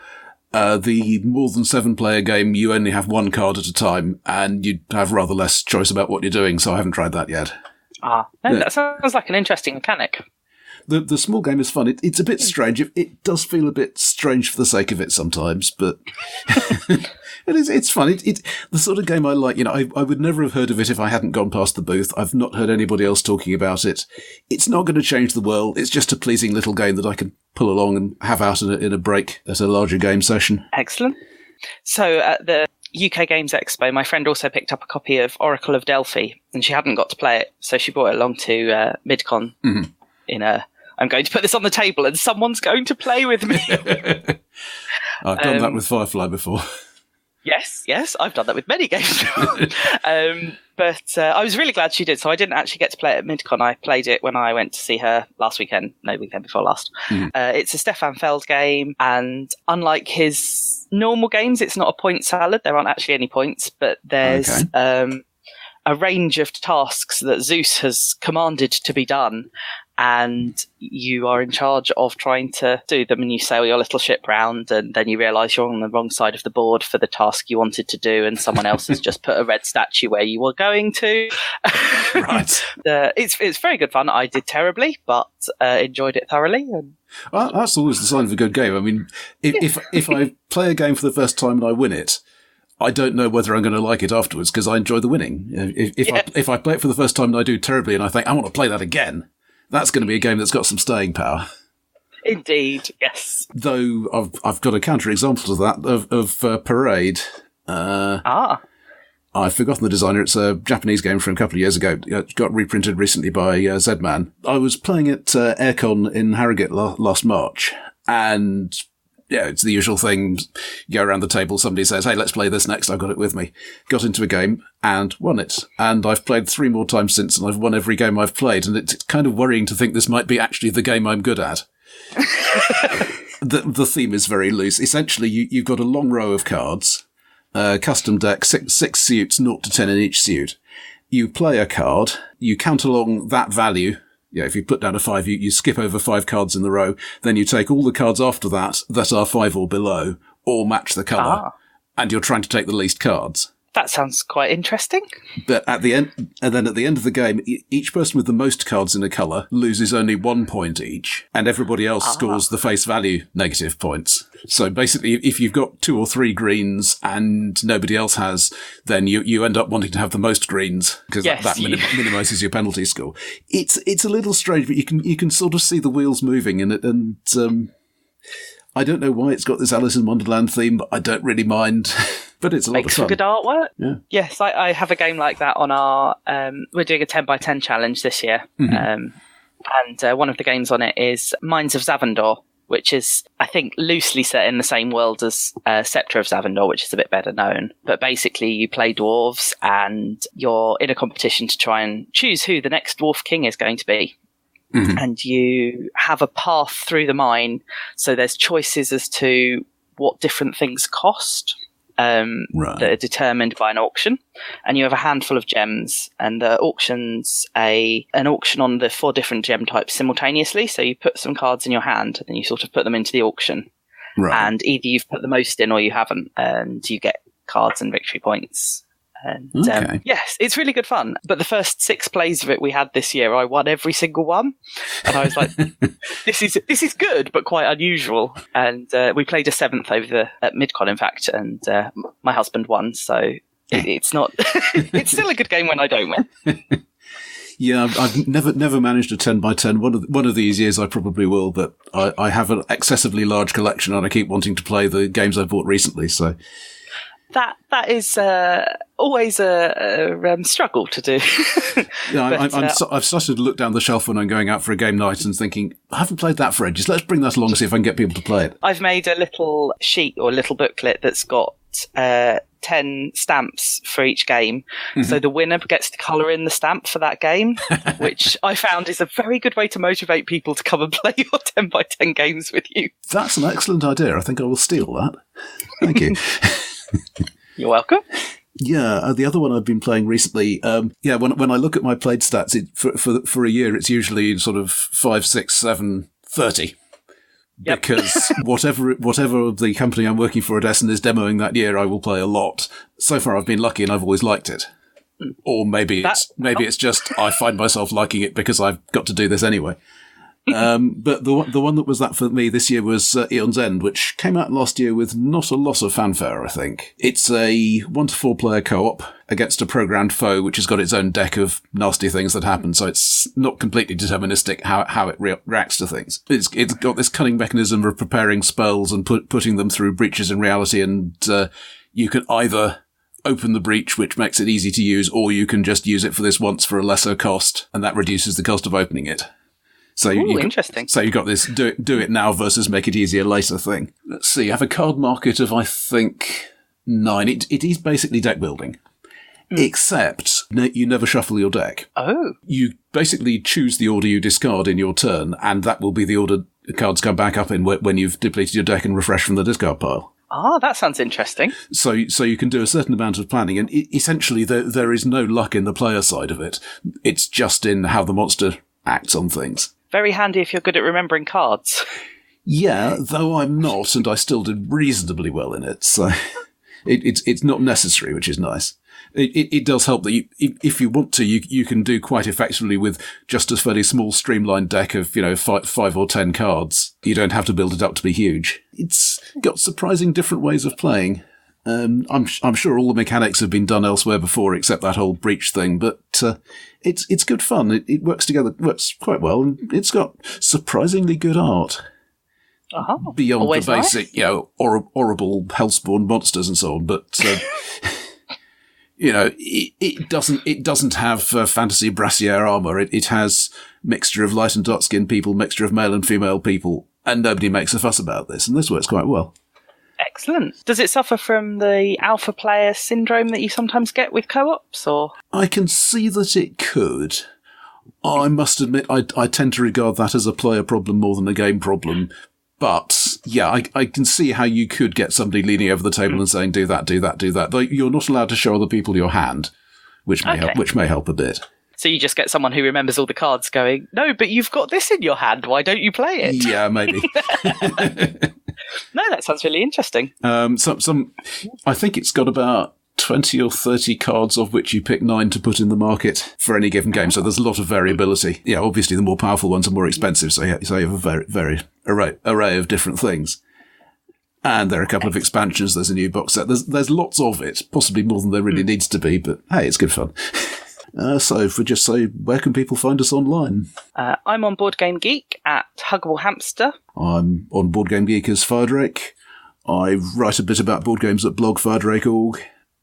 The more than 7-player game, you only have one card at a time, and you have rather less choice about what you're doing, so I haven't tried that yet. That sounds like an interesting mechanic. The small game is fun. It's a bit strange. It does feel a bit strange for the sake of it sometimes, but it's fun. It's the sort of game I like. I would never have heard of it if I hadn't gone past the booth. I've not heard anybody else talking about it. It's not going to change the world. It's just a pleasing little game that I can pull along and have out in a break at a larger game session. Excellent. So at the UK Games Expo, my friend also picked up a copy of Oracle of Delphi, and she hadn't got to play it, so she brought it along to MidCon in a I'm going to put this on the table and someone's going to play with me. I've done that with Firefly before. Yes, I've done that with many games. But I was really glad she did. So I didn't actually get to play it at MidCon. I played it when I went to see her weekend before last. It's a Stefan Feld game, and unlike his normal games, it's not a point salad. There aren't actually any points, but there's a range of tasks that Zeus has commanded to be done, and you are in charge of trying to do them, and you sail your little ship round, and then you realise you're on the wrong side of the board for the task you wanted to do, and someone else has just put a red statue where you were going to. Right. It's very good fun. I did terribly, but enjoyed it thoroughly. And Well, that's always the sign of a good game. I mean, if I play a game for the first time and I win it, I don't know whether I'm going to like it afterwards because I enjoy the winning. If I play it for the first time and I do terribly and I think, I want to play that again, that's going to be a game that's got some staying power. Indeed, yes. Though I've got a counter-example to that of Parade. I've forgotten the designer. It's a Japanese game from a couple of years ago. It got reprinted recently by Z-Man. I was playing at Aircon in Harrogate last March, and yeah, it's the usual thing. You go around the table, somebody says, hey, let's play this next. I've got it with me. Got into a game and won it. And I've played 3 more times since, and I've won every game I've played. And it's kind of worrying to think this might be actually the game I'm good at. The theme is very loose. Essentially, you've got a long row of cards, custom deck, six suits, 0 to 10 in each suit. You play a card, you count along that value. Yeah, if you put down a 5, you skip over 5 cards in the row. Then you take all the cards after that are 5 or below, or match the colour, and you're trying to take the least cards. That sounds quite interesting. But at the end of the game, each person with the most cards in a colour loses only 1 point each, and everybody else scores the face value negative points. So basically, if you've got 2 or 3 greens and nobody else has, then you end up wanting to have the most greens because that minimises your penalty score. It's a little strange, but you can sort of see the wheels moving in it, and I don't know why it's got this Alice in Wonderland theme, but I don't really mind. But it's a lot of fun. Makes for good artwork. Yeah. Yes, I have a game like that on our... we're doing a 10x10 challenge this year. And one of the games on it is Mines of Zavendor, which is, I think, loosely set in the same world as Sceptre of Zavendor, which is a bit better known. But basically, you play dwarves, and you're in a competition to try and choose who the next dwarf king is going to be. And you have a path through the mine, so there's choices as to what different things cost. That are determined by an auction, and you have a handful of gems, and the auction's an auction on the 4 different gem types simultaneously. So you put some cards in your hand, and then you sort of put them into the auction, and either you've put the most in or you haven't, and you get cards and victory points. And yes, it's really good fun. But the first 6 plays of it we had this year, I won every single one, and I was like, "This is good, but quite unusual." And we played a 7th at MidCon, in fact, and my husband won. So it's not. It's still a good game when I don't win. Yeah, I've never managed a 10x10. One of these years I probably will, but I have an excessively large collection, and I keep wanting to play the games I've bought recently. So. That is always a struggle to do. Yeah, I've started to look down the shelf when I'm going out for a game night and thinking, I haven't played that for ages. Let's bring that along and see if I can get people to play it. I've made a little sheet or a little booklet that's got 10 stamps for each game. So the winner gets to colour in the stamp for that game, which I found is a very good way to motivate people to come and play your 10x10 games with you. That's an excellent idea. I think I will steal that. Thank you. You're welcome. Yeah, the other one I've been playing recently, when I look at my played stats, for a year, it's usually sort of 5, 6, 7, 30. Yep. Because whatever the company I'm working for at Essen is demoing that year, I will play a lot. So far, I've been lucky and I've always liked it. Or maybe it's just I find myself liking it because I've got to do this anyway. But the one that was that for me this year was Eon's End, which came out last year with not a lot of fanfare, I think. It's a 1 to 4 player co-op against a programmed foe, which has got its own deck of nasty things that happen, so it's not completely deterministic how it reacts to things. It's got this cunning mechanism of preparing spells and putting them through breaches in reality, and you can either open the breach, which makes it easy to use, or you can just use it for this once for a lesser cost, and that reduces the cost of opening it. So interesting. So you've got this do it now versus make it easier later thing. Let's see, you have a card market of, I think, 9. It is basically deck building. Except you never shuffle your deck. Oh. You basically choose the order you discard in your turn, and that will be the order the cards come back up in when you've depleted your deck and refreshed from the discard pile. Ah, that sounds interesting. So you can do a certain amount of planning, and essentially there is no luck in the player side of it. It's just in how the monster acts on things. Very handy if you're good at remembering cards. Yeah, though I'm not, and I still did reasonably well in it, so it's not necessary, which is nice. It does help that if you want to, you can do quite effectively with just a fairly small streamlined deck of 5 or 10 cards. You don't have to build it up to be huge. It's got surprising different ways of playing. I'm sure all the mechanics have been done elsewhere before, except that whole breach thing. But it's good fun. It works together, works quite well, and it's got surprisingly good art. Beyond Always the basic, nice. horrible hellspawn monsters and so on, but. It doesn't have fantasy brassiere armor. It has mixture of light and dark skinned people, mixture of male and female people, and nobody makes a fuss about this, and this works quite well. Excellent. Does it suffer from the alpha player syndrome that you sometimes get with co-ops, or? I can see that it could. I must admit, I tend to regard that as a player problem more than a game problem. But, yeah, I can see how you could get somebody leaning over the table and saying, do that, do that, do that. Though you're not allowed to show other people your hand, which may help a bit. So you just get someone who remembers all the cards going, no, but you've got this in your hand. Why don't you play it? Yeah, maybe. No, that sounds really interesting. I think it's got about 20 or 30 cards, of which you pick 9 to put in the market for any given game. So there's a lot of variability. Yeah, obviously the more powerful ones are more expensive. So you have a very array of different things. And there are a couple of expansions. There's a new box set. There's lots of it, possibly more than there really needs to be. But hey, it's good fun. So if we just say, where can people find us online? I'm on Board Game Geek at Huggable Hamster. I'm on Board Game Geek as Firedrake. I write a bit about board games at blog firedrake.org.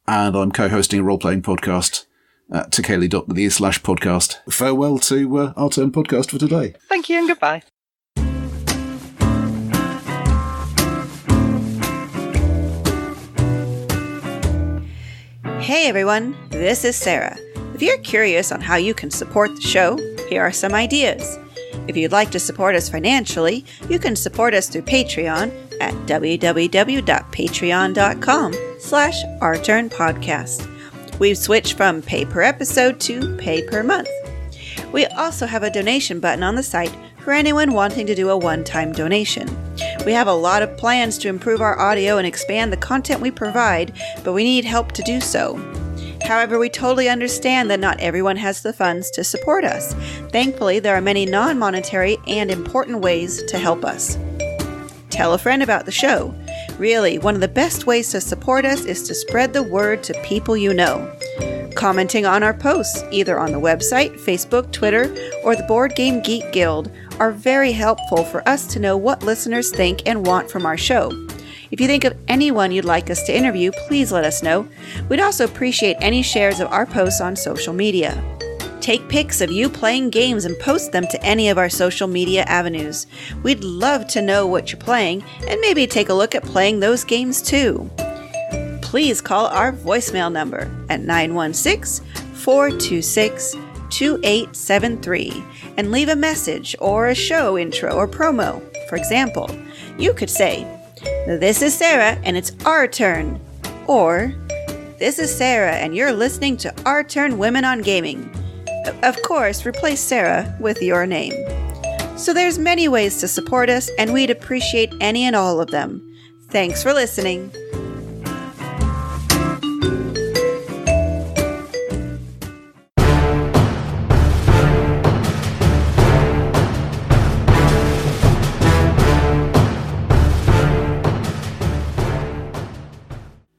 And I'm co-hosting a role-playing podcast at takeli.me/podcast. Farewell to our turn podcast for today. Thank you and goodbye. Hey everyone, this is Sarah. If you're curious on how you can support the show, here are some ideas. If you'd like to support us financially, you can support us through Patreon at www.patreon.com/ourturnpodcast. We've switched from pay per episode to pay per month. We also have a donation button on the site for anyone wanting to do a one-time donation. We have a lot of plans to improve our audio and expand the content we provide, but we need help to do so. However, we totally understand that not everyone has the funds to support us. Thankfully, there are many non-monetary and important ways to help us. Tell a friend about the show. Really, one of the best ways to support us is to spread the word to people you know. Commenting on our posts, either on the website, Facebook, Twitter, or the Board Game Geek Guild, are very helpful for us to know what listeners think and want from our show. If you think of anyone you'd like us to interview, please let us know. We'd also appreciate any shares of our posts on social media. Take pics of you playing games and post them to any of our social media avenues. We'd love to know what you're playing and maybe take a look at playing those games too. Please call our voicemail number at 916-426-2873 and leave a message or a show intro or promo. For example, you could say, "This is Sarah and it's our turn," or "This is Sarah and you're listening to Our Turn Women on Gaming." Of course, replace Sarah with your name. So there's many ways to support us, and we'd appreciate any and all of them. Thanks for listening.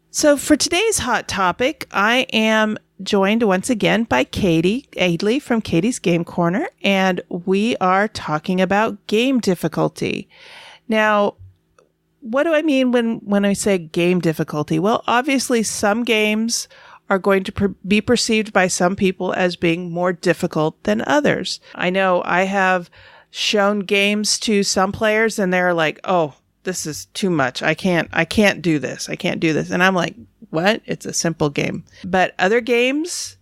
So for today's hot topic, I am joined once again by Cathy Aidely from Cathy's Game Corner, and we are talking about game difficulty. Now, what do I mean when I say game difficulty? Well, obviously some games are going to be perceived by some people as being more difficult than others. I know I have shown games to some players and they're like, oh, this is too much. I can't do this. I can't do this. And I'm like, what? It's a simple game. But other games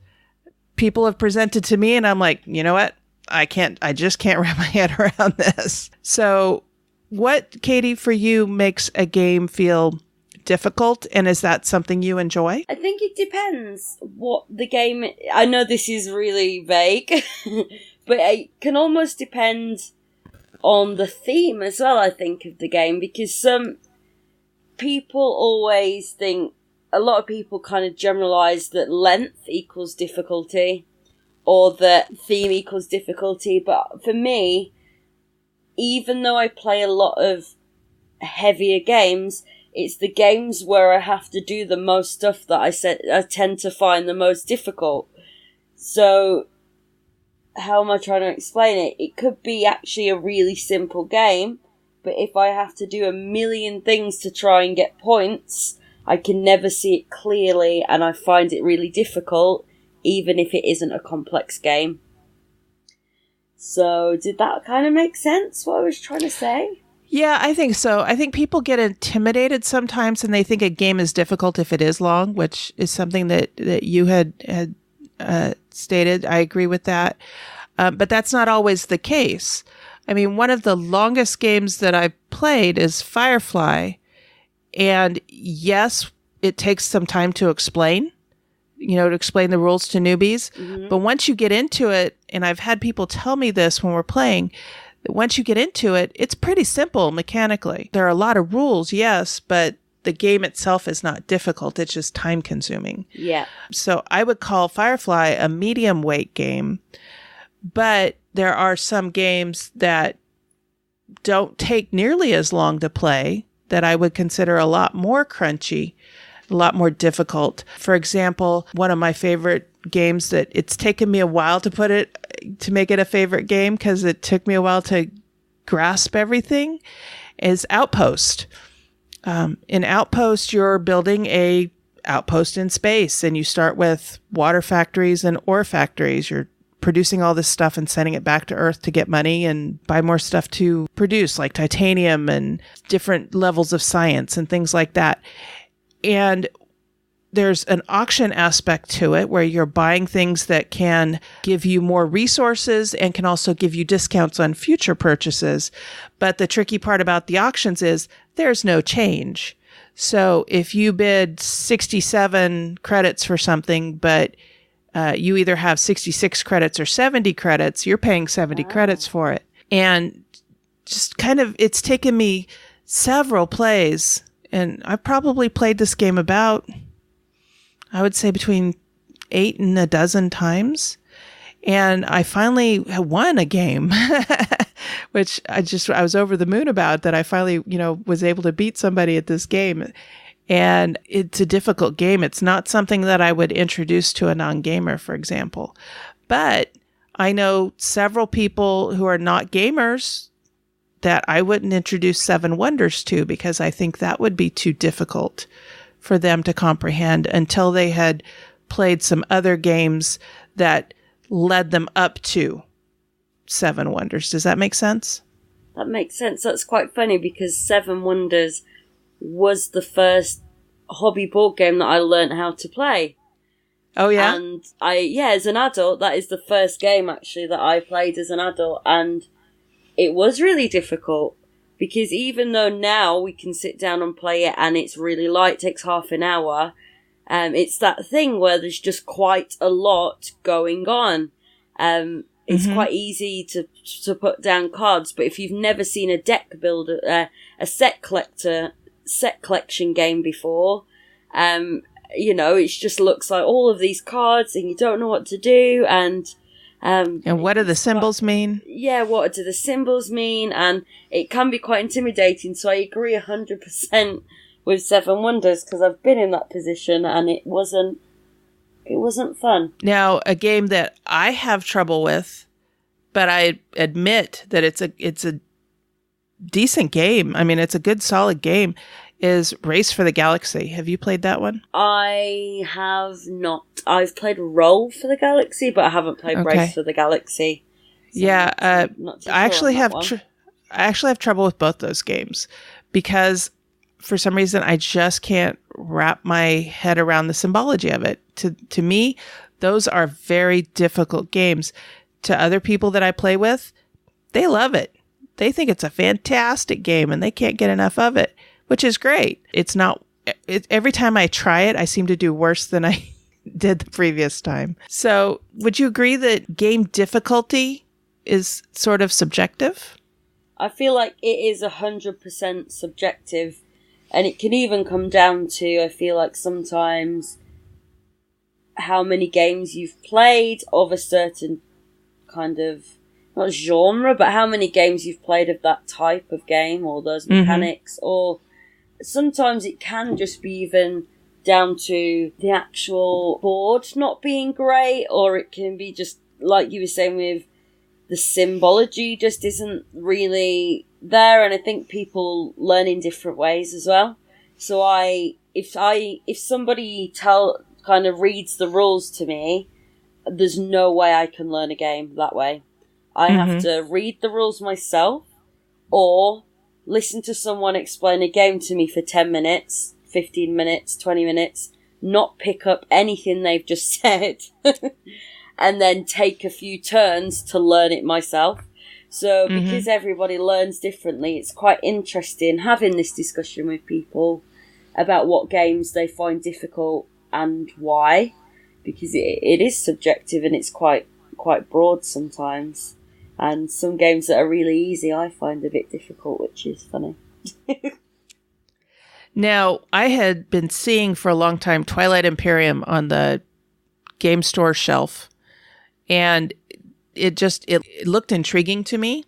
people have presented to me and I'm like, you know what? I just can't wrap my head around this. So what, Katie, for you makes a game feel difficult? And is that something you enjoy? I think it depends what the game... I know this is really vague, but it can almost depend on the theme as well, I think, of the game, because some people always think... A lot of people kind of generalise that length equals difficulty, or that theme equals difficulty, but for me, even though I play a lot of heavier games, it's the games where I have to do the most stuff that I tend to find the most difficult. So, how am I trying to explain it? It could be actually a really simple game, but if I have to do a million things to try and get points, I can never see it clearly, and I find it really difficult, even if it isn't a complex game. So, did that kind of make sense, what I was trying to say? Yeah, I think so. I think people get intimidated sometimes and they think a game is difficult if it is long, which is something that you had stated. I agree with that. But that's not always the case. I mean, one of the longest games that I've played is Firefly. And yes, it takes some time to explain the rules to newbies. Mm-hmm. But once you get into it, and I've had people tell me this when we're playing, once you get into it, it's pretty simple mechanically. There are a lot of rules, yes, but the game itself is not difficult. It's just time consuming. Yeah. So I would call Firefly a medium weight game, but there are some games that don't take nearly as long to play that I would consider a lot more crunchy, a lot more difficult. For example, one of my favorite games that it's taken me a while to make it a favorite game because it took me a while to grasp everything is Outpost. In Outpost, you're building a outpost in space and you start with water factories and ore factories. You're producing all this stuff and sending it back to Earth to get money and buy more stuff to produce, like titanium and different levels of science and things like that. And there's an auction aspect to it where you're buying things that can give you more resources and can also give you discounts on future purchases. But the tricky part about the auctions is there's no change. So if you bid 67 credits for something, but you either have 66 credits or 70 credits, you're paying 70 credits for it. And just kind of, it's taken me several plays, and I've probably played this game about, I would say, between 8 and a dozen times. And I finally won a game, which I was over the moon about, that I finally, was able to beat somebody at this game. And it's a difficult game. It's not something that I would introduce to a non-gamer, for example. But I know several people who are not gamers that I wouldn't introduce Seven Wonders to, because I think that would be too difficult for them to comprehend until they had played some other games that led them up to Seven Wonders. Does that make sense? That makes sense. That's quite funny because Seven Wonders was the first hobby board game that I learned how to play. Oh, yeah? And as an adult, that is the first game actually that I played as an adult, and it was really difficult because even though now we can sit down and play it and it's really light, takes half an hour, it's that thing where there's just quite a lot going on. It's quite easy to put down cards, but if you've never seen a deck builder, a set collection game before, it just looks like all of these cards and you don't know what to do, and what do the symbols mean? Yeah, what do the symbols mean? And it can be quite intimidating, so I agree 100% with Seven Wonders, because I've been in that position and it wasn't fun. Now, a game that I have trouble with, but I admit that it's a decent game. I mean, it's a good, solid game, is Race for the Galaxy. Have you played that one? I have not. I've played Roll for the Galaxy, but I haven't played Race for the Galaxy. Yeah, I'm not too sure I actually on that have one. I actually have trouble with both those games because for some reason I just can't wrap my head around the symbology of it. To me, those are very difficult games. To other people that I play with, they love it. They think it's a fantastic game and they can't get enough of it, which is great. It's not every time I try it, I seem to do worse than I did the previous time. So, would you agree that game difficulty is sort of subjective? I feel like it is 100% subjective, and it can even come down to, I feel like sometimes, how many games you've played of a certain kind of, not genre, but how many games you've played of that type of game or those mechanics, or sometimes it can just be even down to the actual board not being great, or it can be just, like you were saying, with the symbology just isn't really there, and I think people learn in different ways as well. So if somebody kind of reads the rules to me, there's no way I can learn a game that way. I have to read the rules myself, or listen to someone explain a game to me for 10 minutes, 15 minutes, 20 minutes, not pick up anything they've just said, and then take a few turns to learn it myself. So because everybody learns differently, it's quite interesting having this discussion with people about what games they find difficult and why, because it is subjective and it's quite broad sometimes. And some games that are really easy I find a bit difficult, which is funny. Now, I had been seeing for a long time Twilight Imperium on the game store shelf, and it looked intriguing to me,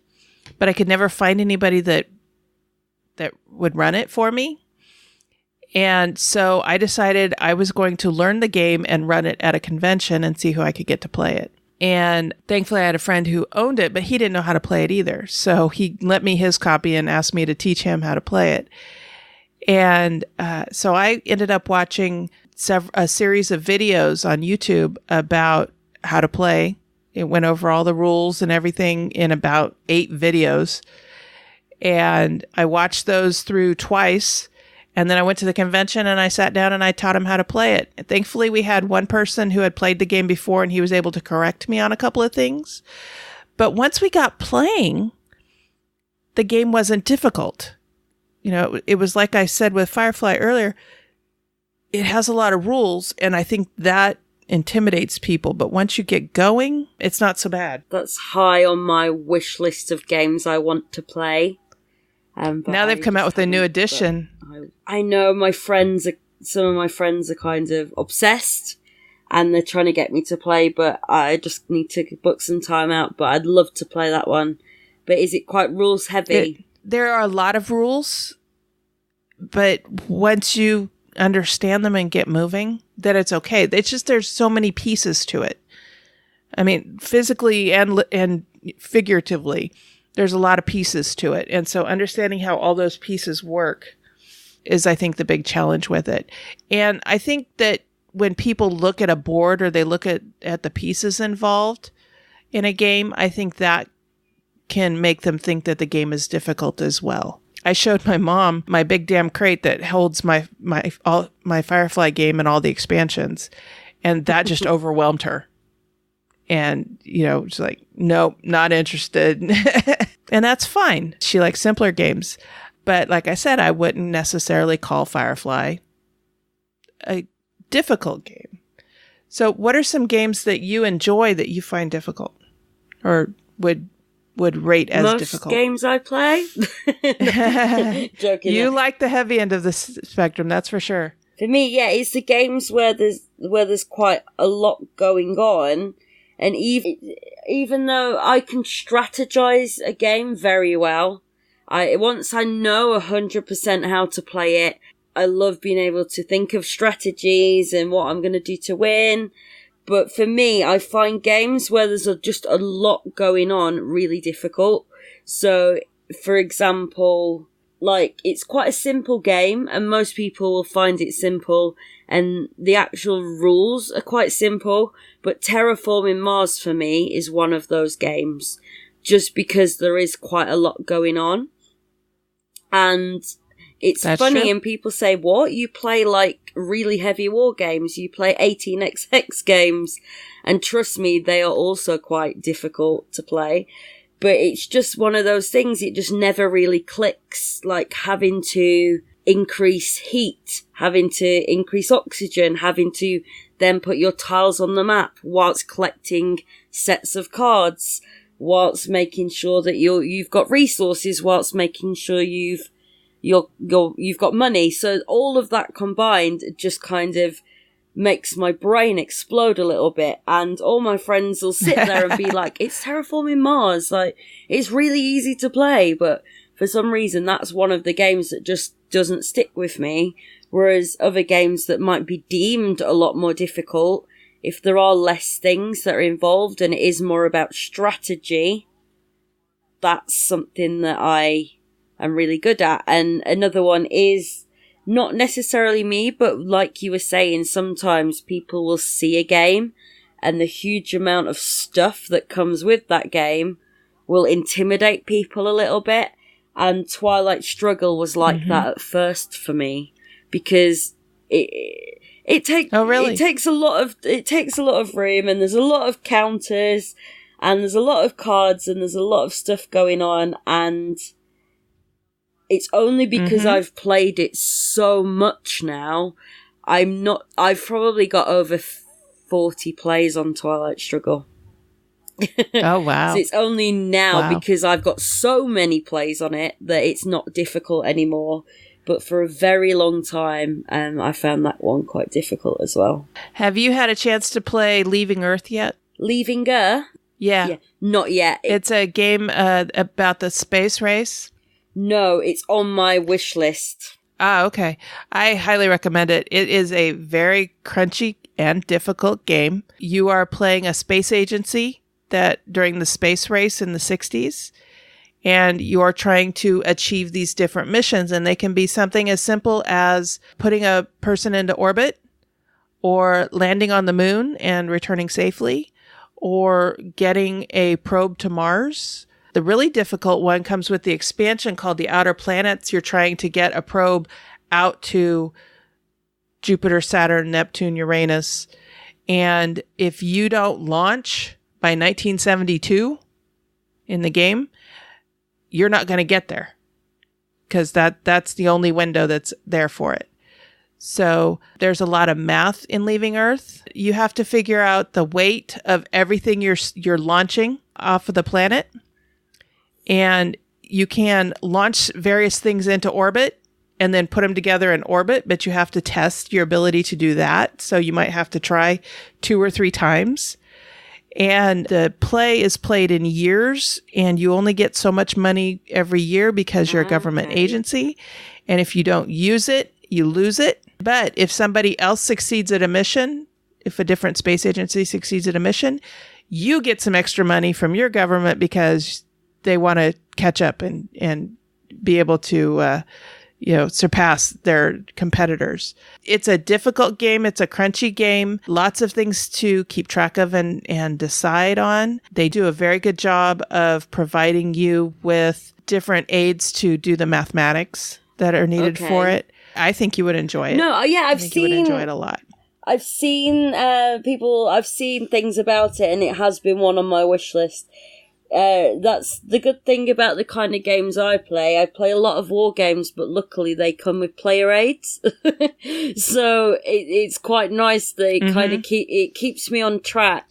but I could never find anybody that would run it for me. And so I decided I was going to learn the game and run it at a convention and see who I could get to play it. And thankfully I had a friend who owned it, but he didn't know how to play it either. So he lent me his copy and asked me to teach him how to play it. And so I ended up watching a series of videos on YouTube about how to play. It went over all the rules and everything in about 8 videos. And I watched those through twice. And then I went to the convention and I sat down and I taught him how to play it. And thankfully, we had one person who had played the game before and he was able to correct me on a couple of things. But once we got playing, the game wasn't difficult. You know, it was like I said with Firefly earlier, it has a lot of rules, and I think that intimidates people. But once you get going, it's not so bad. That's high on my wish list of games I want to play. Now they've come out with a new edition. I know some of my friends are kind of obsessed, and they're trying to get me to play, but I just need to book some time out. But I'd love to play that one. But is it quite rules heavy? There are a lot of rules, but once you understand them and get moving, then it's okay. It's just there's so many pieces to it. I mean, physically and figuratively, there's a lot of pieces to it. And so understanding how all those pieces work is, I think, the big challenge with it. And I think that when people look at a board or they look at the pieces involved in a game, I think that can make them think that the game is difficult as well. I showed my mom my big damn crate that holds my Firefly game and all the expansions, and that just overwhelmed her. And, you know, she's like, nope, not interested. And that's fine. She likes simpler games. But like I said, I wouldn't necessarily call Firefly a difficult game. So what are some games that you enjoy that you find difficult or would rate as Most difficult? Games I play. Joking. You like the heavy end of the spectrum, that's for sure. For me, yeah, it's the games where there's quite a lot going on, and even though I can strategize a game very well, once I know 100% how to play it, I love being able to think of strategies and what I'm going to do to win. But for me, I find games where there's just a lot going on really difficult. So, for example, like, it's quite a simple game, and most people will find it simple, and the actual rules are quite simple, but Terraforming Mars for me is one of those games, just because there is quite a lot going on. And it's That's funny, true. and people say, what? You play, like, really heavy war games, you play 18xx games, and trust me, they are also quite difficult to play. But it's just one of those things, it just never really clicks, like having to increase heat, having to increase oxygen, having to then put your tiles on the map whilst collecting sets of cards, whilst making sure that you've got resources, whilst making sure you've got money. So all of that combined just kind of makes my brain explode a little bit, and all my friends will sit there and be like, it's Terraforming Mars, like, it's really easy to play, but for some reason that's one of the games that just doesn't stick with me, whereas other games that might be deemed a lot more difficult, if there are less things that are involved and it is more about strategy, that's something that I am really good at. And another one is not necessarily me, but like you were saying, sometimes people will see a game and the huge amount of stuff that comes with that game will intimidate people a little bit. And Twilight Struggle was like that at first for me, because it takes a lot of room, and there's a lot of counters, and there's a lot of cards, and there's a lot of stuff going on, and it's only because I've played it so much now. I've probably got over 40 plays on Twilight Struggle. Oh, wow. So it's only now because I've got so many plays on it that it's not difficult anymore. But for a very long time, I found that one quite difficult as well. Have you had a chance to play Leaving Earth yet? Leaving Earth? Yeah. Not yet. It's a game about the space race. No, it's on my wish list. Ah, okay. I highly recommend it. It is a very crunchy and difficult game. You are playing a space agency that during the space race in the 60s, and you're trying to achieve these different missions, and they can be something as simple as putting a person into orbit, or landing on the moon and returning safely, or getting a probe to Mars. The really difficult one comes with the expansion called the Outer Planets. You're trying to get a probe out to Jupiter, Saturn, Neptune, Uranus. And if you don't launch by 1972 in the game, you're not going to get there, because that's the only window that's there for it. So there's a lot of math in Leaving Earth. You have to figure out the weight of everything you're launching off of the planet. And you can launch various things into orbit and then put them together in orbit, but you have to test your ability to do that. So you might have to try 2 or 3 times. And the play is played in years, and you only get so much money every year because you're a government agency. And if you don't use it, you lose it. But if somebody else succeeds at a mission, if a different space agency succeeds at a mission, you get some extra money from your government because they want to catch up and be able to, surpass their competitors. It's a difficult game. It's a crunchy game. Lots of things to keep track of and decide on. They do a very good job of providing you with different aids to do the mathematics that are needed for it. I think you would enjoy it. No, yeah, I think you would enjoy it a lot. I've seen I've seen things about it, and it has been one on my wish list. That's the good thing about the kind of games I play. I play a lot of war games, but luckily they come with player aids. So it's quite nice that it kind of keeps me on track,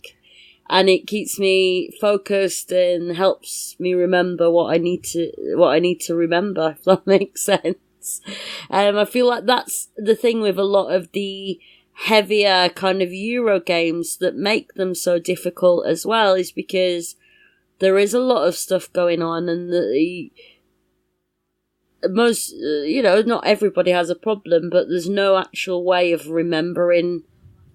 and it keeps me focused and helps me remember what I need to remember, if that makes sense. I feel like that's the thing with a lot of the heavier kind of Euro games that make them so difficult as well, is because there is a lot of stuff going on, and most, not everybody has a problem, but there's no actual way of remembering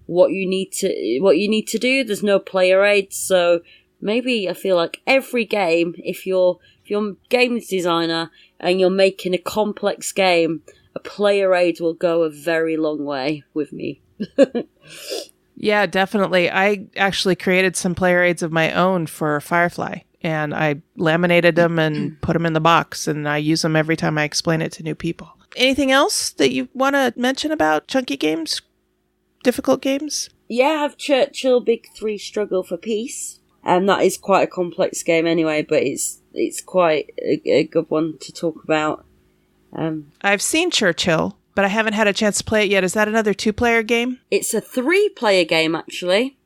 what you need to do. There's no player aids, so maybe I feel like every game, if you're if you're a games designer and you're making a complex game, a player aid will go a very long way with me. Yeah, definitely. I actually created some player aids of my own for Firefly, and I laminated them and put them in the box, and I use them every time I explain it to new people. Anything else that you want to mention about chunky games, difficult games? Yeah, I have Churchill Big 3 Struggle for Peace. And that is quite a complex game anyway, but it's quite a good one to talk about. I've seen Churchill, but I haven't had a chance to play it yet. Is that another 2-player game? It's a 3-player game, actually.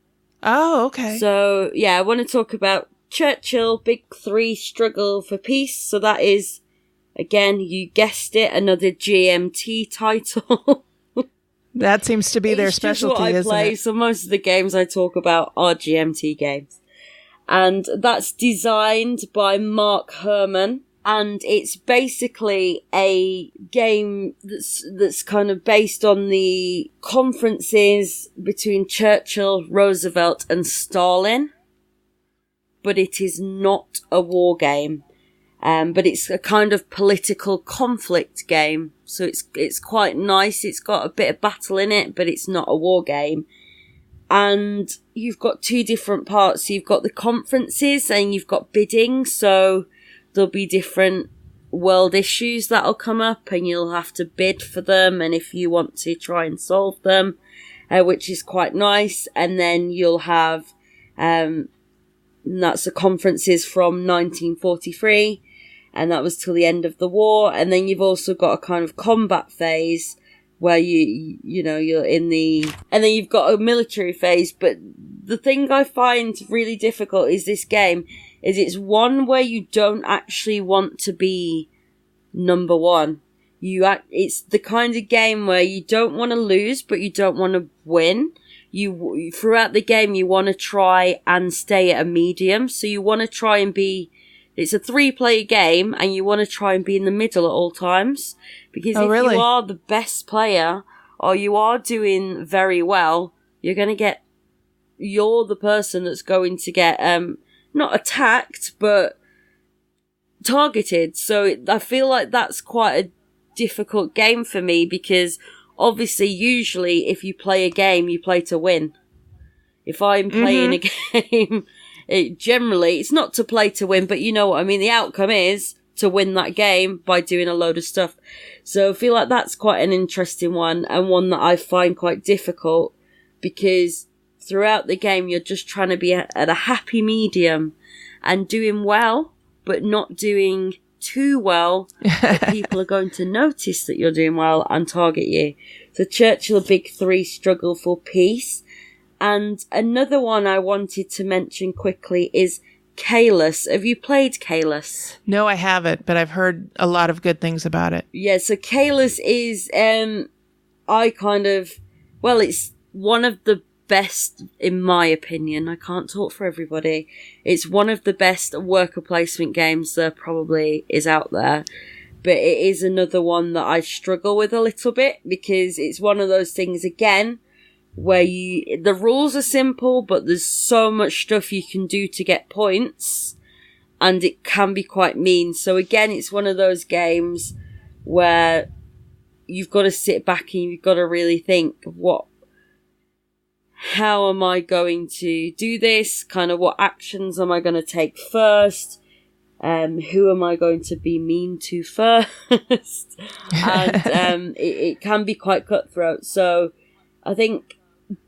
Oh, okay. So, yeah, I want to talk about Churchill Big 3 Struggle for Peace. So that is, again, you guessed it, another GMT title. That seems to be their specialty, what I isn't play. it? So most of the games I talk about are GMT games. And that's designed by Mark Herman. And it's basically a game that's kind of based on the conferences between Churchill, Roosevelt, and Stalin. But it is not a war game. But it's a kind of political conflict game. So it's quite nice. It's got a bit of battle in it, but it's not a war game. And you've got 2 different parts. You've got the conferences and you've got bidding. So there'll be different world issues that'll come up and you'll have to bid for them. And if you want to try and solve them, which is quite nice. And then you'll have, that's the conferences from 1943. And that was till the end of the war. And then you've also got a kind of combat phase where you're in the, and then you've got a military phase. But the thing I find really difficult is this game is it's one where you don't actually want to be number one. It's the kind of game where you don't want to lose, but you don't want to win. You, throughout the game, you want to try and stay at a medium. So you want to try and be, it's a 3-player game and you want to try and be in the middle at all times. Because if you are the best player or you are doing very well, you're the person that's going to get, not attacked, but targeted. So I feel like that's quite a difficult game for me because obviously usually if you play a game, you play to win. If I'm playing a game, generally it's not to play to win, but you know what I mean? The outcome is to win that game by doing a load of stuff. So I feel like that's quite an interesting one and one that I find quite difficult because throughout the game you're just trying to be at a happy medium and doing well, but not doing too well that people are going to notice that you're doing well and target you. So Churchill Big 3 Struggle for Peace. And another one I wanted to mention quickly is Caelus. Have you played Caelus? No, I haven't, but I've heard a lot of good things about it. Yeah, so Caelus is, it's one of the best, in my opinion. I can't talk for everybody. It's one of the best worker placement games there probably is out there. But it is another one that I struggle with a little bit because it's one of those things, again, where the rules are simple, but there's so much stuff you can do to get points, and it can be quite mean. So again, it's one of those games where you've got to sit back and you've got to really think, how am I going to do this? Kind of what actions am I going to take first? Who am I going to be mean to first? And it can be quite cutthroat. So I think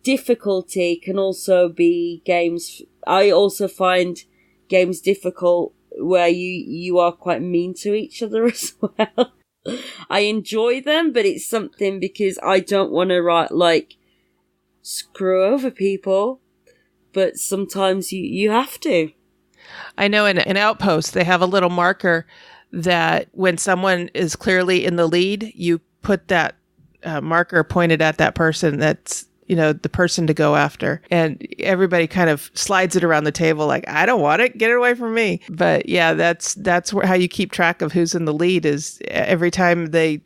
difficulty can also be games. I also find games difficult where you are quite mean to each other as well. I enjoy them, but it's something because I don't want to screw over people, but sometimes you have to. I know in Outpost, they have a little marker that when someone is clearly in the lead, you put that marker pointed at that person that's, the person to go after. And everybody kind of slides it around the table like, I don't want it, get it away from me. But yeah, that's how you keep track of who's in the lead is every time the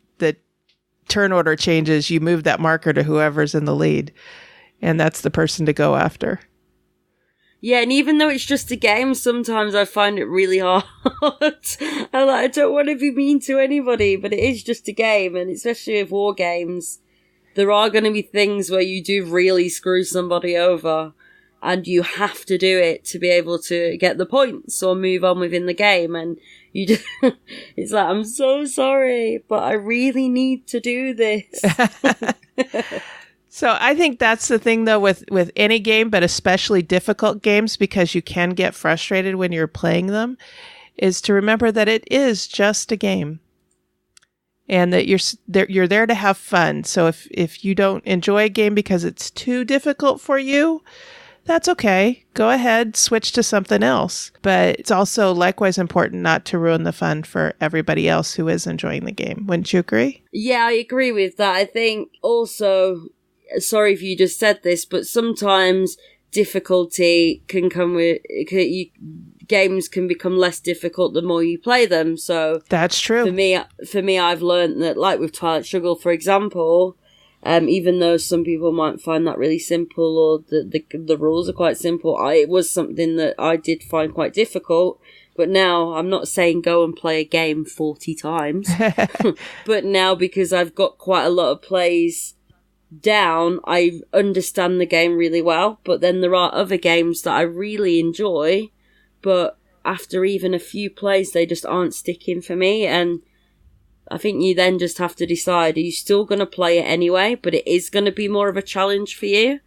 turn order changes, you move that marker to whoever's in the lead. And that's the person to go after. Yeah, and even though it's just a game, sometimes I find it really hard. I don't want to be mean to anybody, but it is just a game, and especially with war games, there are going to be things where you do really screw somebody over, and you have to do it to be able to get the points or move on within the game, and you just, it's like, I'm so sorry, but I really need to do this. So I think that's the thing, though, with any game, but especially difficult games, because you can get frustrated when you're playing them, is to remember that it is just a game and that you're there to have fun. So if you don't enjoy a game because it's too difficult for you, that's okay. Go ahead, switch to something else. But it's also likewise important not to ruin the fun for everybody else who is enjoying the game. Wouldn't you agree? Yeah, I agree with that. I think also, sorry if you just said this, but sometimes difficulty can come with... games can become less difficult the more you play them. So that's true. For me, I've learned that, like with Twilight Struggle, for example, even though some people might find that really simple or the rules are quite simple, it was something that I did find quite difficult. But now, I'm not saying go and play a game 40 times, but now because I've got quite a lot of plays down, I understand the game really well. But then there are other games that I really enjoy, but after even a few plays, they just aren't sticking for me. And I think you then just have to decide, are you still going to play it anyway, but it is going to be more of a challenge for you?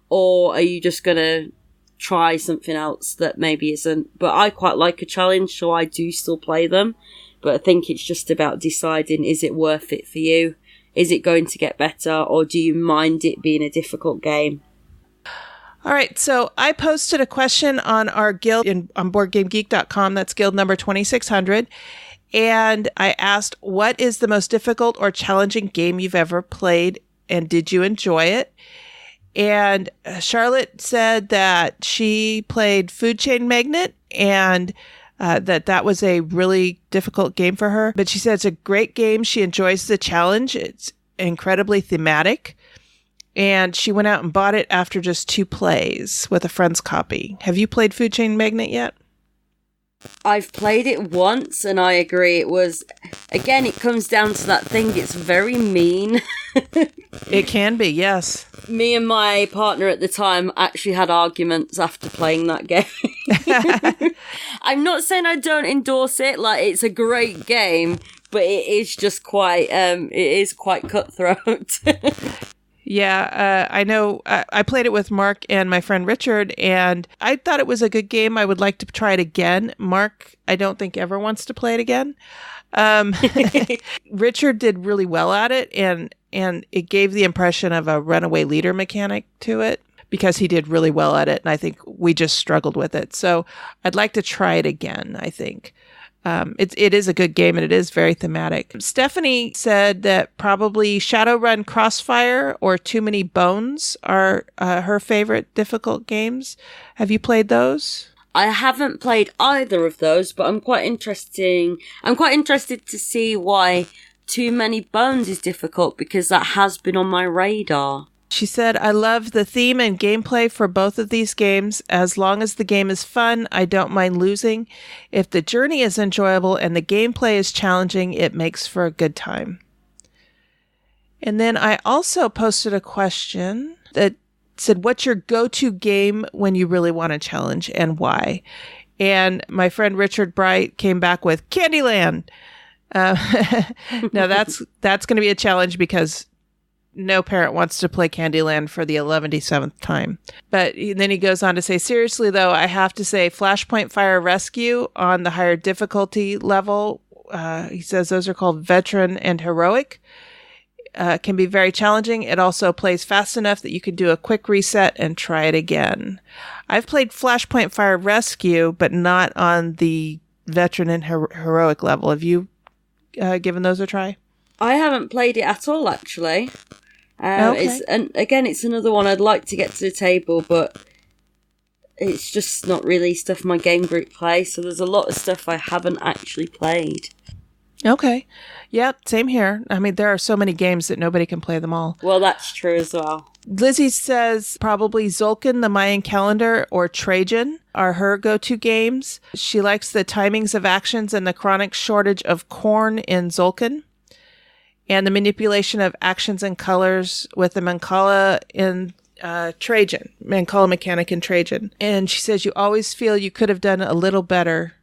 Or are you just going to try something else that maybe isn't? But I quite like a challenge, so I do still play them. But I think it's just about deciding, is it worth it for you? Is it going to get better? Or do you mind it being a difficult game? All right, so I posted a question on our guild on BoardGameGeek.com. That's guild number 2600. And I asked, what is the most difficult or challenging game you've ever played, and did you enjoy it? And Charlotte said that she played Food Chain Magnate, and that was a really difficult game for her. But she said it's a great game. She enjoys the challenge. It's incredibly thematic. And she went out and bought it after just 2 plays with a friend's copy. Have you played Food Chain Magnate yet? I've played it once, and I agree. It was, again, it comes down to that thing. It's very mean. It can be, yes. Me and my partner at the time actually had arguments after playing that game. I'm not saying I don't endorse it. Like, it's a great game, but it is just quite, it is quite cutthroat. Yeah, I know. I played it with Mark and my friend Richard, and I thought it was a good game. I would like to try it again. Mark, I don't think ever wants to play it again. Richard did really well at it, and it gave the impression of a runaway leader mechanic to it because he did really well at it, and I think we just struggled with it. So I'd like to try it again, I think. It is a good game, and it is very thematic. Stephanie said that probably Shadowrun Crossfire or Too Many Bones are her favorite difficult games. Have you played those? I haven't played either of those, but I'm quite interested to see why Too Many Bones is difficult, because that has been on my radar. She said, I love the theme and gameplay for both of these games. As long as the game is fun, I don't mind losing. If the journey is enjoyable and the gameplay is challenging, it makes for a good time. And then I also posted a question that said, what's your go-to game when you really want a challenge and why? And my friend Richard Bright came back with Candyland. Now that's going to be a challenge because no parent wants to play Candyland for the 117th time. But then he goes on to say, seriously, though, I have to say Flashpoint Fire Rescue on the higher difficulty level. He says those are called Veteran and Heroic. Can be very challenging. It also plays fast enough that you can do a quick reset and try it again. I've played Flashpoint Fire Rescue, but not on the Veteran and Heroic level. Have you given those a try? I haven't played it at all, actually. Okay. It's another one I'd like to get to the table, but it's just not really stuff my game group plays, so there's a lot of stuff I haven't actually played. Okay. Yeah, same here. I mean, there are so many games that nobody can play them all. Well, that's true as well. Lizzie says probably Zulkin, the Mayan calendar, or Trajan are her go-to games. She likes the timings of actions and the chronic shortage of corn in Zulkin, and the manipulation of actions and colors with the Mancala in Trajan, Mancala mechanic in Trajan. And she says you always feel you could have done a little better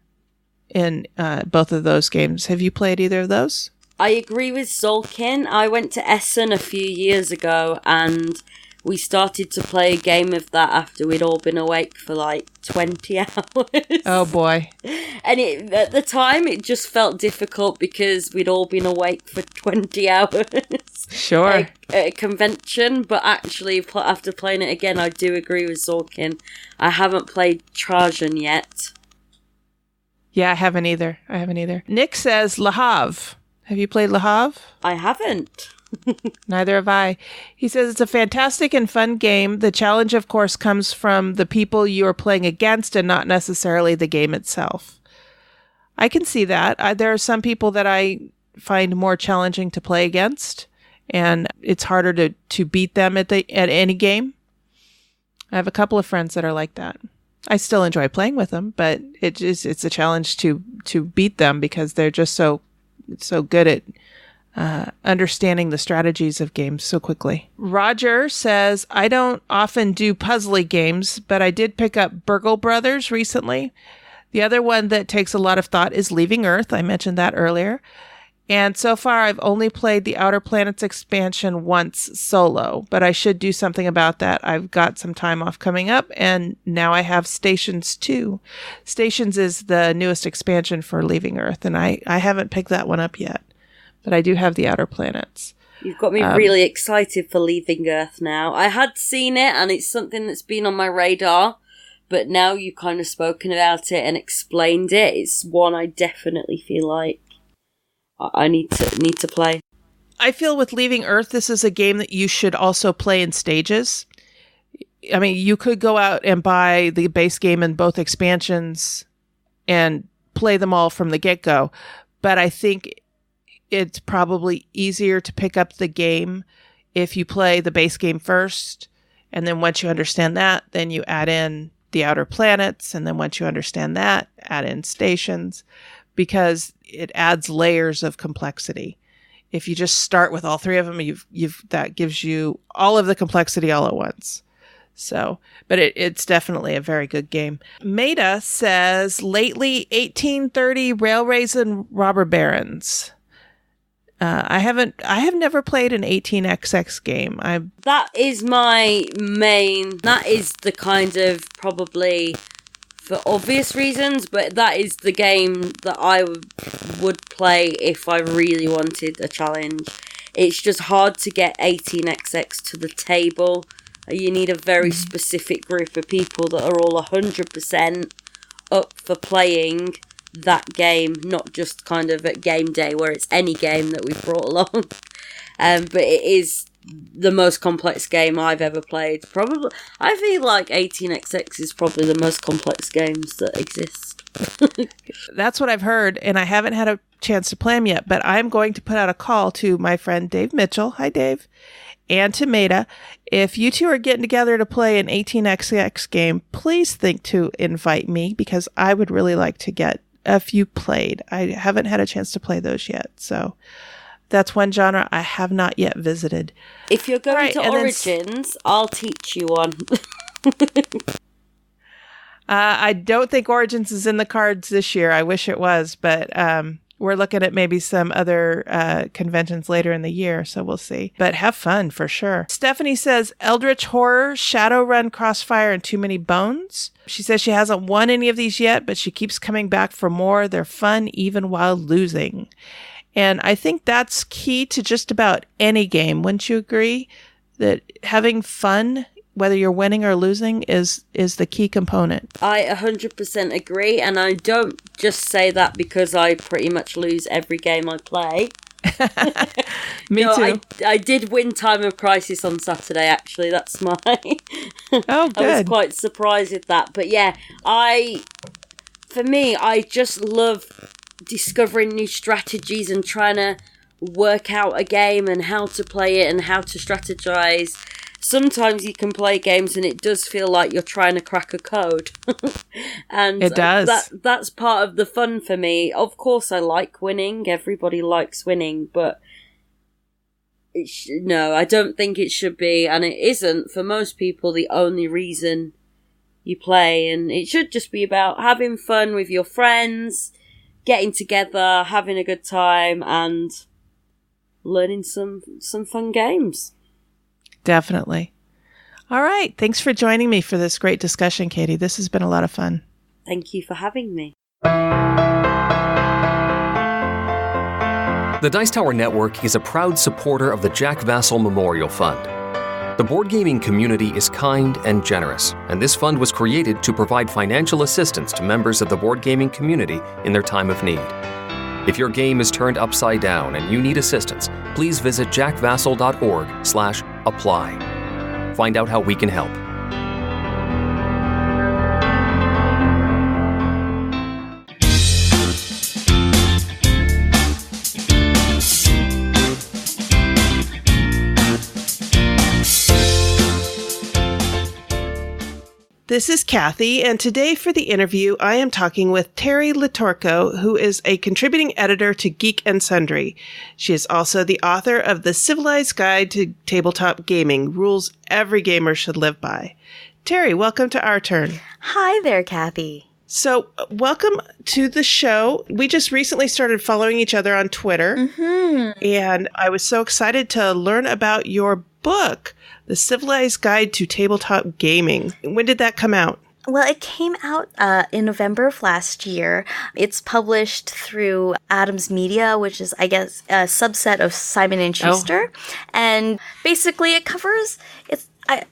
in both of those games. Have you played either of those? I agree with Zulkin. I went to Essen a few years ago and we started to play a game of that after we'd all been awake for like 20 hours. Oh boy. And at the time it just felt difficult because we'd all been awake for 20 hours. Sure. At a convention, but actually after playing it again, I do agree with Zulkin. I haven't played Trajan yet. Yeah, I haven't either. Nick says Le Havre. Have you played Le Havre? I haven't. Neither have I. He says it's a fantastic and fun game. The challenge, of course, comes from the people you are playing against and not necessarily the game itself. I can see that. There are some people that I find more challenging to play against, and it's harder to beat them at any game. I have a couple of friends that are like that. I still enjoy playing with them, but it's a challenge to beat them because they're just so good at understanding the strategies of games so quickly. Roger says, I don't often do puzzly games, but I did pick up Burgle Brothers recently. The other one that takes a lot of thought is Leaving Earth. I mentioned that earlier. And so far, I've only played the Outer Planets expansion once solo, but I should do something about that. I've got some time off coming up, and now I have Stations 2. Stations is the newest expansion for Leaving Earth, and I haven't picked that one up yet, but I do have the Outer Planets. You've got me really excited for Leaving Earth now. I had seen it, and it's something that's been on my radar, but now you've kind of spoken about it and explained it. It's one I definitely feel like I need to play. I feel with Leaving Earth, this is a game that you should also play in stages. I mean, you could go out and buy the base game and both expansions and play them all from the get-go, but I think it's probably easier to pick up the game if you play the base game first, and then once you understand that, then you add in the Outer Planets, and then once you understand that, add in Stations, because it adds layers of complexity. If you just start with all three of them, that gives you all of the complexity all at once. So, but it's definitely a very good game. Maida says, lately 1830 Railways and Robber Barons. I have never played an 18XX game. That is my main. That is the kind of, probably for obvious reasons, but that is the game that I would play if I really wanted a challenge. It's just hard to get 18XX to the table. You need a very specific group of people that are all 100% up for playing that game, not just kind of at game day where it's any game that we've brought along. But it is the most complex game I've ever played. Probably, I feel like 18XX is probably the most complex games that exist. That's what I've heard, and I haven't had a chance to play them yet, but I'm going to put out a call to my friend Dave Mitchell. Hi, Dave. And to Maida. If you two are getting together to play an 18XX game, please think to invite me, because I would really like to get a few played. I haven't had a chance to play those yet, so that's one genre I have not yet visited. If you're going to Origins, I'll teach you one. I don't think Origins is in the cards this year. I wish it was, but we're looking at maybe some other conventions later in the year, so we'll see. But have fun, for sure. Stephanie says, Eldritch Horror, Shadowrun, Crossfire, and Too Many Bones. She says she hasn't won any of these yet, but she keeps coming back for more. They're fun even while losing. And I think that's key to just about any game. Wouldn't you agree that having fun, whether you're winning or losing, is the key component? I 100% agree, and I don't just say that because I pretty much lose every game I play. Me too. I did win Time of Crisis on Saturday, actually. That's my... Oh, good. I was quite surprised at that. But yeah, for me, I just love discovering new strategies and trying to work out a game and how to play it and how to strategize. Sometimes you can play games and it does feel like you're trying to crack a code. And it does. That's part of the fun for me. Of course, I like winning. Everybody likes winning, but no, I don't think it should be, and it isn't for most people the only reason you play. And it should just be about having fun with your friends, getting together, having a good time, and learning some fun games. Definitely. All right. Thanks for joining me for this great discussion, Katie. This has been a lot of fun. Thank you for having me. The Dice Tower Network is a proud supporter of the Jack Vassell Memorial Fund. The board gaming community is kind and generous, and this fund was created to provide financial assistance to members of the board gaming community in their time of need. If your game is turned upside down and you need assistance, please visit jackvassell.org/apply. Find out how we can help. This is Cathy, and today for the interview, I am talking with Teri Litorco, who is a contributing editor to Geek and Sundry. She is also the author of The Civilized Guide to Tabletop Gaming, Rules Every Gamer Should Live By. Teri, welcome to our turn. Hi there, Cathy. So, welcome to the show. We just recently started following each other on Twitter, and I was so excited to learn about your book, The Civilized Guide to Tabletop Gaming. When did that come out? Well, it came out in November of last year. It's published through Adams Media, which is, I guess, a subset of Simon & Schuster. And basically it covers, I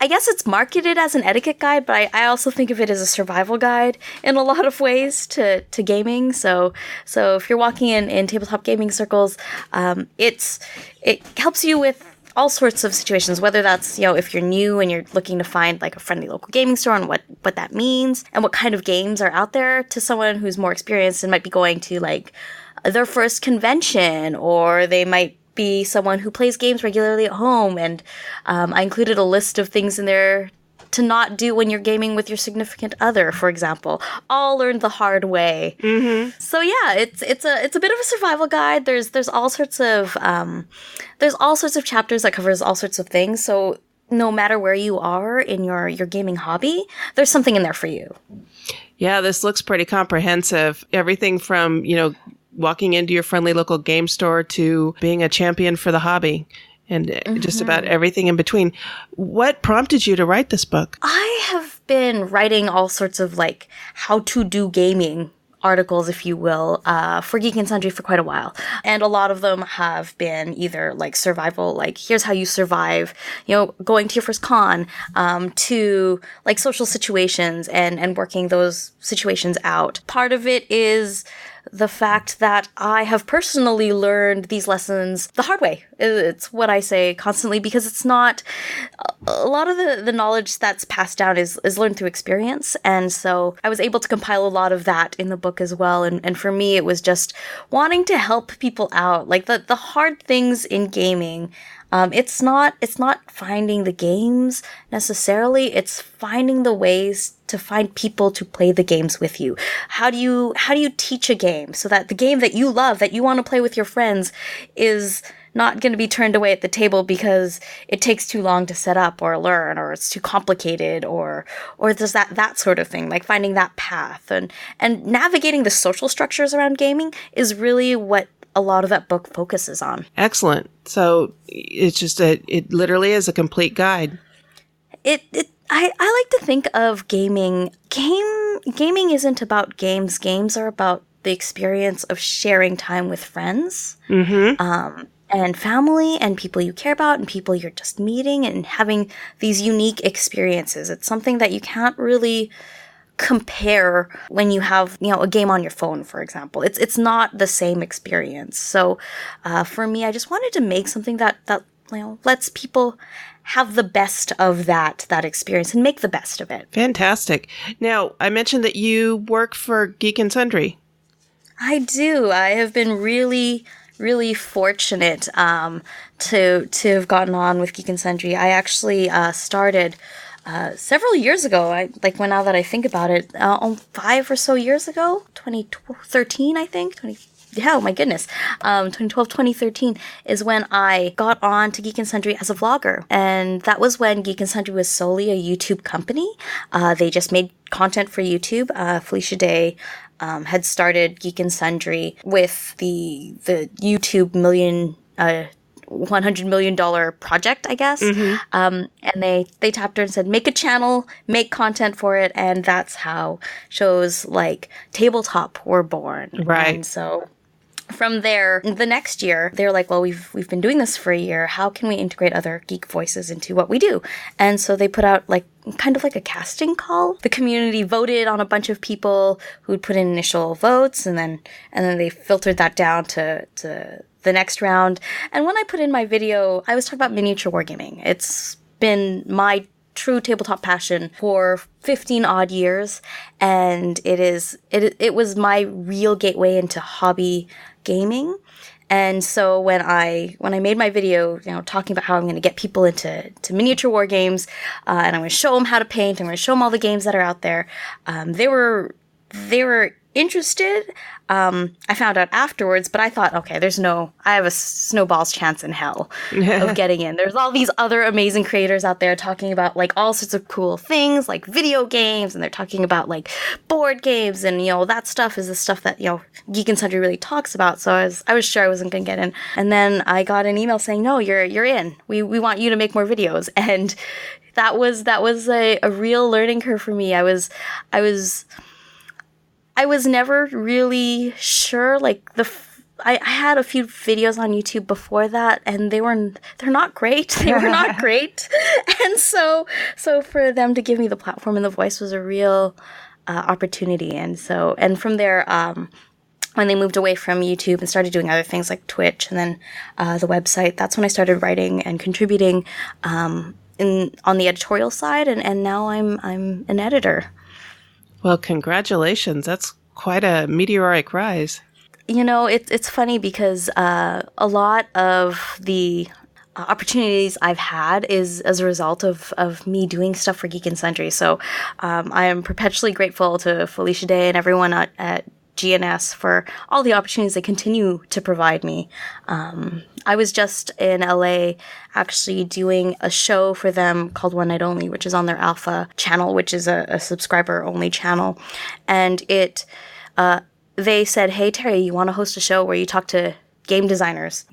guess it's marketed as an etiquette guide, but I also think of it as a survival guide in a lot of ways to gaming. So if you're walking in tabletop gaming circles, it helps you with all sorts of situations, whether that's, if you're new and you're looking to find like a friendly local gaming store and what that means and what kind of games are out there, to someone who's more experienced and might be going to like their first convention, or they might be someone who plays games regularly at home. And I included a list of things in there to not do when you're gaming with your significant other, for example. All learned the hard way. Mm-hmm. So yeah, it's a bit of a survival guide. There's all sorts of chapters that covers all sorts of things. So no matter where you are in your gaming hobby, there's something in there for you. Yeah, this looks pretty comprehensive. Everything from, walking into your friendly local game store to being a champion for the hobby, and just about everything in between. What prompted you to write this book? I have been writing all sorts of like how to do gaming articles, if you will, for Geek and Sundry for quite a while. And a lot of them have been either like survival, like here's how you survive, going to your first con, to like social situations and working those situations out. Part of it is the fact that I have personally learned these lessons the hard way. It's what I say constantly, because it's not a lot of the knowledge that's passed down is learned through experience. And so I was able to compile a lot of that in the book as well. And for me, it was just wanting to help people out. Like the hard things in gaming, it's not finding the games necessarily. It's finding the ways to find people to play the games with you. How do you teach a game so that the game that you love, that you want to play with your friends, is not going to be turned away at the table because it takes too long to set up or learn, or it's too complicated, or there's that sort of thing, like finding that path and navigating the social structures around gaming is really what a lot of that book focuses on. Excellent. So it's just it literally is a complete guide. I like to think of gaming isn't about games. Games are about the experience of sharing time with friends, and family, and people you care about, and people you're just meeting, and having these unique experiences. It's something that you can't really compare when you have, a game on your phone, for example. It's not the same experience. So for me, I just wanted to make something that lets people have the best of that experience and make the best of it. Fantastic. Now, I mentioned that you work for Geek and Sundry. I do. I have been really, really fortunate to have gotten on with Geek and Sundry. I actually started several years ago. Now that I think about it, 5 or so years ago, 2013, I think. Oh my goodness. 2012, 2013 is when I got on to Geek and Sundry as a vlogger. And that was when Geek and Sundry was solely a YouTube company. They just made content for YouTube. Felicia Day had started Geek and Sundry with the YouTube $100 million project, I guess. And they tapped her and said, make a channel, make content for it. And that's how shows like Tabletop were born. Right. And so from there, the next year, they're like, well, we've been doing this for a year. How can we integrate other geek voices into what we do? And so they put out kind of like a casting call. The community voted on a bunch of people who'd put in initial votes, and then they filtered that down to the next round. And when I put in my video, I was talking about miniature wargaming. It's been my true tabletop passion for 15 odd years, and it was my real gateway into hobby gaming. And so when I made my video, talking about how I'm going to get people into miniature war games, and I'm going to show them how to paint, I'm going to show them all the games that are out there, they were interested. I found out afterwards, but I thought, okay, I have a snowball's chance in hell of getting in. There's all these other amazing creators out there talking about like all sorts of cool things, like video games, and they're talking about like board games, and that stuff is the stuff that Geek and Sundry really talks about. So I was sure I wasn't going to get in, and then I got an email saying, no, you're in. We want you to make more videos, and that was a real learning curve for me. I was never really sure, I had a few videos on YouTube before that, and they're not great. They were not great. And so for them to give me the platform and the voice was a real opportunity. And from there, when they moved away from YouTube and started doing other things like Twitch and then the website, that's when I started writing and contributing on the editorial side, and now I'm an editor. Well, congratulations. That's quite a meteoric rise. It's funny because a lot of the opportunities I've had is as a result of me doing stuff for Geek and Sundry. So I am perpetually grateful to Felicia Day and everyone at GNS for all the opportunities they continue to provide me. I was just in LA actually doing a show for them called One Night Only, which is on their Alpha channel, which is a subscriber-only channel. And they said, hey, Teri, you want to host a show where you talk to game designers?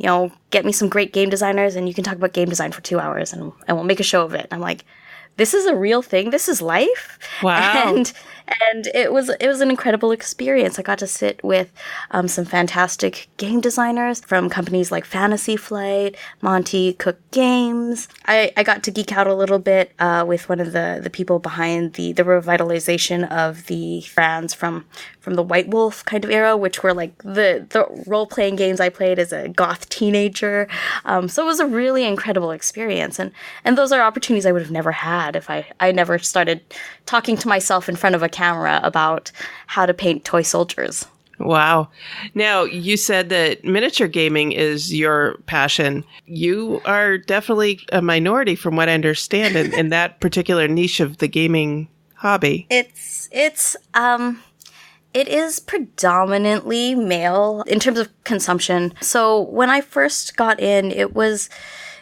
Get me some great game designers and you can talk about game design for 2 hours and we'll make a show of it. And I'm like, this is a real thing. This is life. Wow. And it was an incredible experience. I got to sit with some fantastic game designers from companies like Fantasy Flight, Monty Cook Games. I got to geek out a little bit with one of the people behind the revitalization of the brands from the White Wolf kind of era, which were like the role-playing games I played as a goth teenager. So it was a really incredible experience. And those are opportunities I would have never had if I never started talking to myself in front of a camera about how to paint toy soldiers. Wow. Now, you said that miniature gaming is your passion. You are definitely a minority from what I understand in that particular niche of the gaming hobby. It is predominantly male in terms of consumption. So when I first got in, it was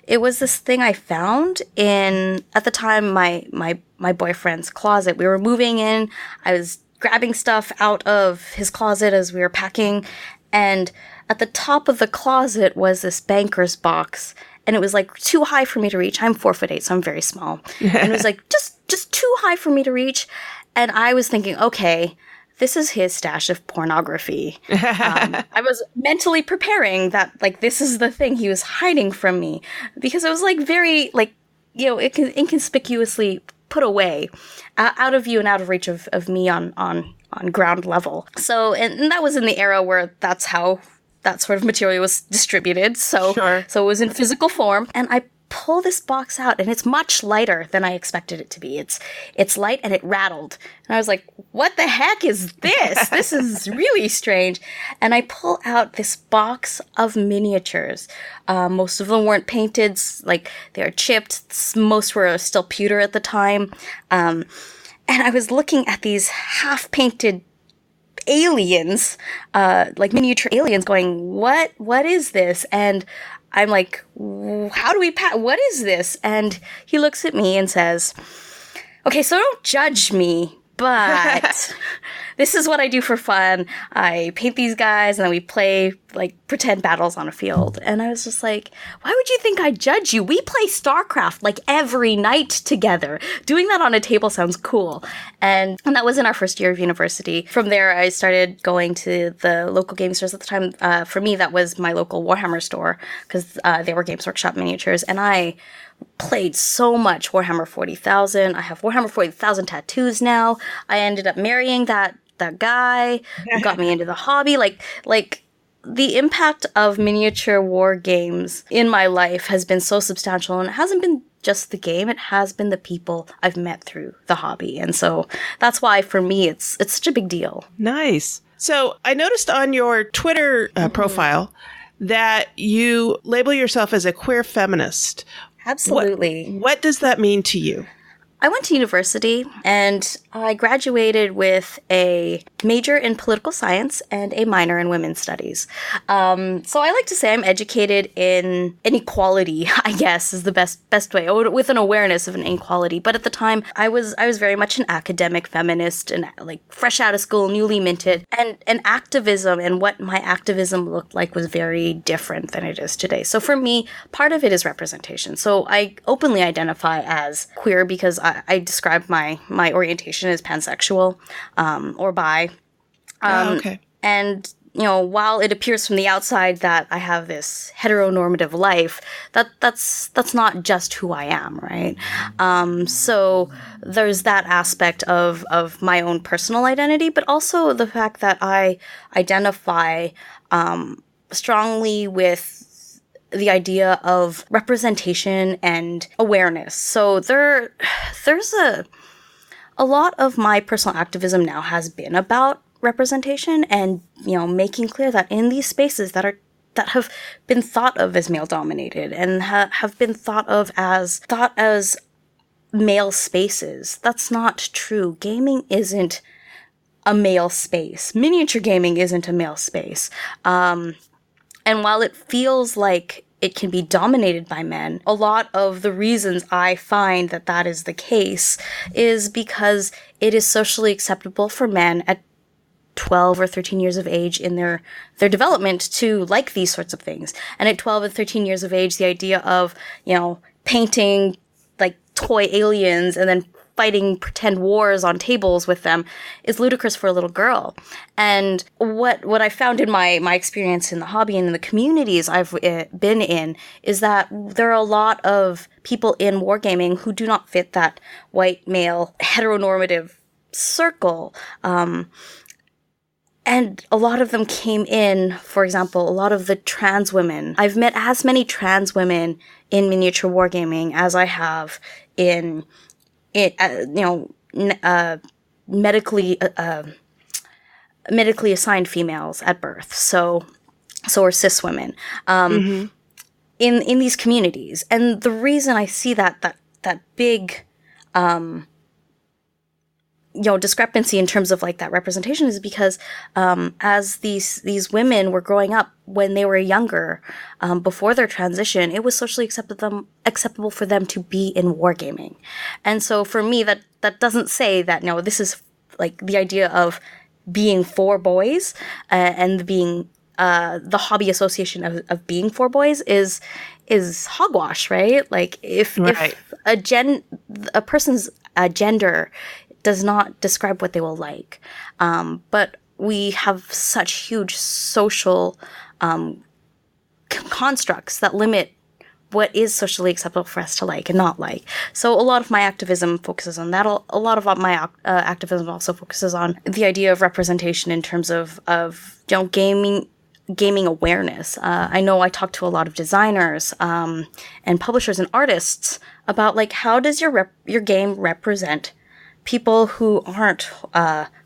this thing I found in, at the time, my boyfriend's closet. We were moving in. I was grabbing stuff out of his closet as we were packing. And at the top of the closet was this banker's box. And it was like too high for me to reach. I'm 4'8", so I'm very small. And it was like just too high for me to reach. And I was thinking, okay, this is his stash of pornography. I was mentally preparing that, like, this is the thing he was hiding from me. Because it was, like, very, like, inconspicuously put away, out of view and out of reach of me on ground level. So, and that was in the era where that's how that sort of material was distributed. So, Sure. So it was in physical form. And I pull this box out, and it's much lighter than I expected it to be. It's light, and it rattled. And I was like, what the heck is this? This is really strange. And I pull out this box of miniatures. Most of them weren't painted, like they're chipped. Most were still pewter at the time. And I was looking at these half-painted aliens, like miniature aliens, going, what is this? And I'm like, how do we what is this? And he looks at me and says, okay, so don't judge me, but this is what I do for fun. I paint these guys and then we play like pretend battles on a field. And I was just like, why would you think I judge you? We play StarCraft like every night together. Doing that on a table sounds cool. And that was in our first year of university. From there, I started going to the local game stores at the time. For me, that was my local Warhammer store because they were Games Workshop miniatures. And I played so much Warhammer 40,000. I have Warhammer 40,000 tattoos now. I ended up marrying that guy who got me into the hobby. Like the impact of miniature war games in my life has been so substantial, and it hasn't been just the game, it has been the people I've met through the hobby. And so that's why for me it's such a big deal. Nice. So I noticed on your Twitter profile that you label yourself as a queer feminist. Absolutely. What does that mean to you? I went to university and I graduated with a major in political science and a minor in women's studies. So I like to say I'm educated in inequality, I guess is the best way, or with an awareness of an inequality. But at the time, I was very much an academic feminist and like fresh out of school, newly minted. And activism and what my activism looked like was very different than it is today. So for me, part of it is representation. So I openly identify as queer because I describe my orientation as pansexual or bi. Okay. And, you know, while it appears from the outside that I have this heteronormative life, that's not just who I am, right? So there's that aspect of my own personal identity, but also the fact that I identify strongly with the idea of representation and awareness. So there's a lot of my personal activism now has been about representation and, you know, making clear that in these spaces that have been thought of as male dominated and have been thought as male spaces. That's not true. Gaming isn't a male space. Miniature gaming isn't a male space. And while it feels like it can be dominated by men, a lot of the reasons I find that is the case is because it is socially acceptable for men at 12 or 13 years of age in their development to like these sorts of things. And at 12 and 13 years of age, the idea of, you know, painting like toy aliens and then fighting pretend wars on tables with them is ludicrous for a little girl. And what I found in my experience in the hobby and in the communities I've been in is that there are a lot of people in wargaming who do not fit that white male heteronormative circle. And a lot of them came in, for example, a lot of the trans women. I've met as many trans women in miniature wargaming as I have in medically assigned females at birth. So are cis women in these communities. And the reason I see that big discrepancy in terms of like that representation is because as these women were growing up when they were younger, before their transition, it was socially acceptable for them to be in wargaming. And so for me, that doesn't say that, no, this is like the idea of being for boys and being the hobby association of being for boys is hogwash, right? Like if a person's gender does not describe what they will like. But we have such huge social constructs that limit what is socially acceptable for us to like and not like. So a lot of my activism focuses on that. A lot of my activism also focuses on the idea of representation in terms of gaming gaming awareness. I know I talk to a lot of designers and publishers and artists about like, how does your game represent people who aren't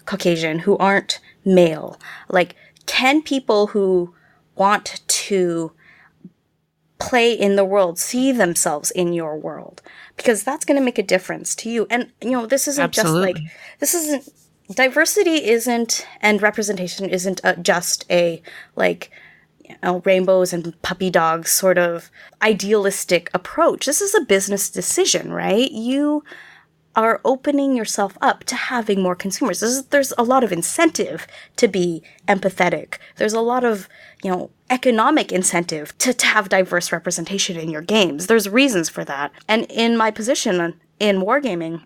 Caucasian, who aren't male? Like, can people who want to play in the world see themselves in your world? Because that's going to make a difference to you. And, you know, this isn't Absolutely. just like, this isn't, diversity isn't, and representation isn't just a, like, you know, rainbows and puppy dogs sort of idealistic approach. This is a business decision, right? You are opening yourself up to having more consumers. There's a lot of incentive to be empathetic. There's a lot of, you know, economic incentive to have diverse representation in your games. There's reasons for that. And in my position in wargaming,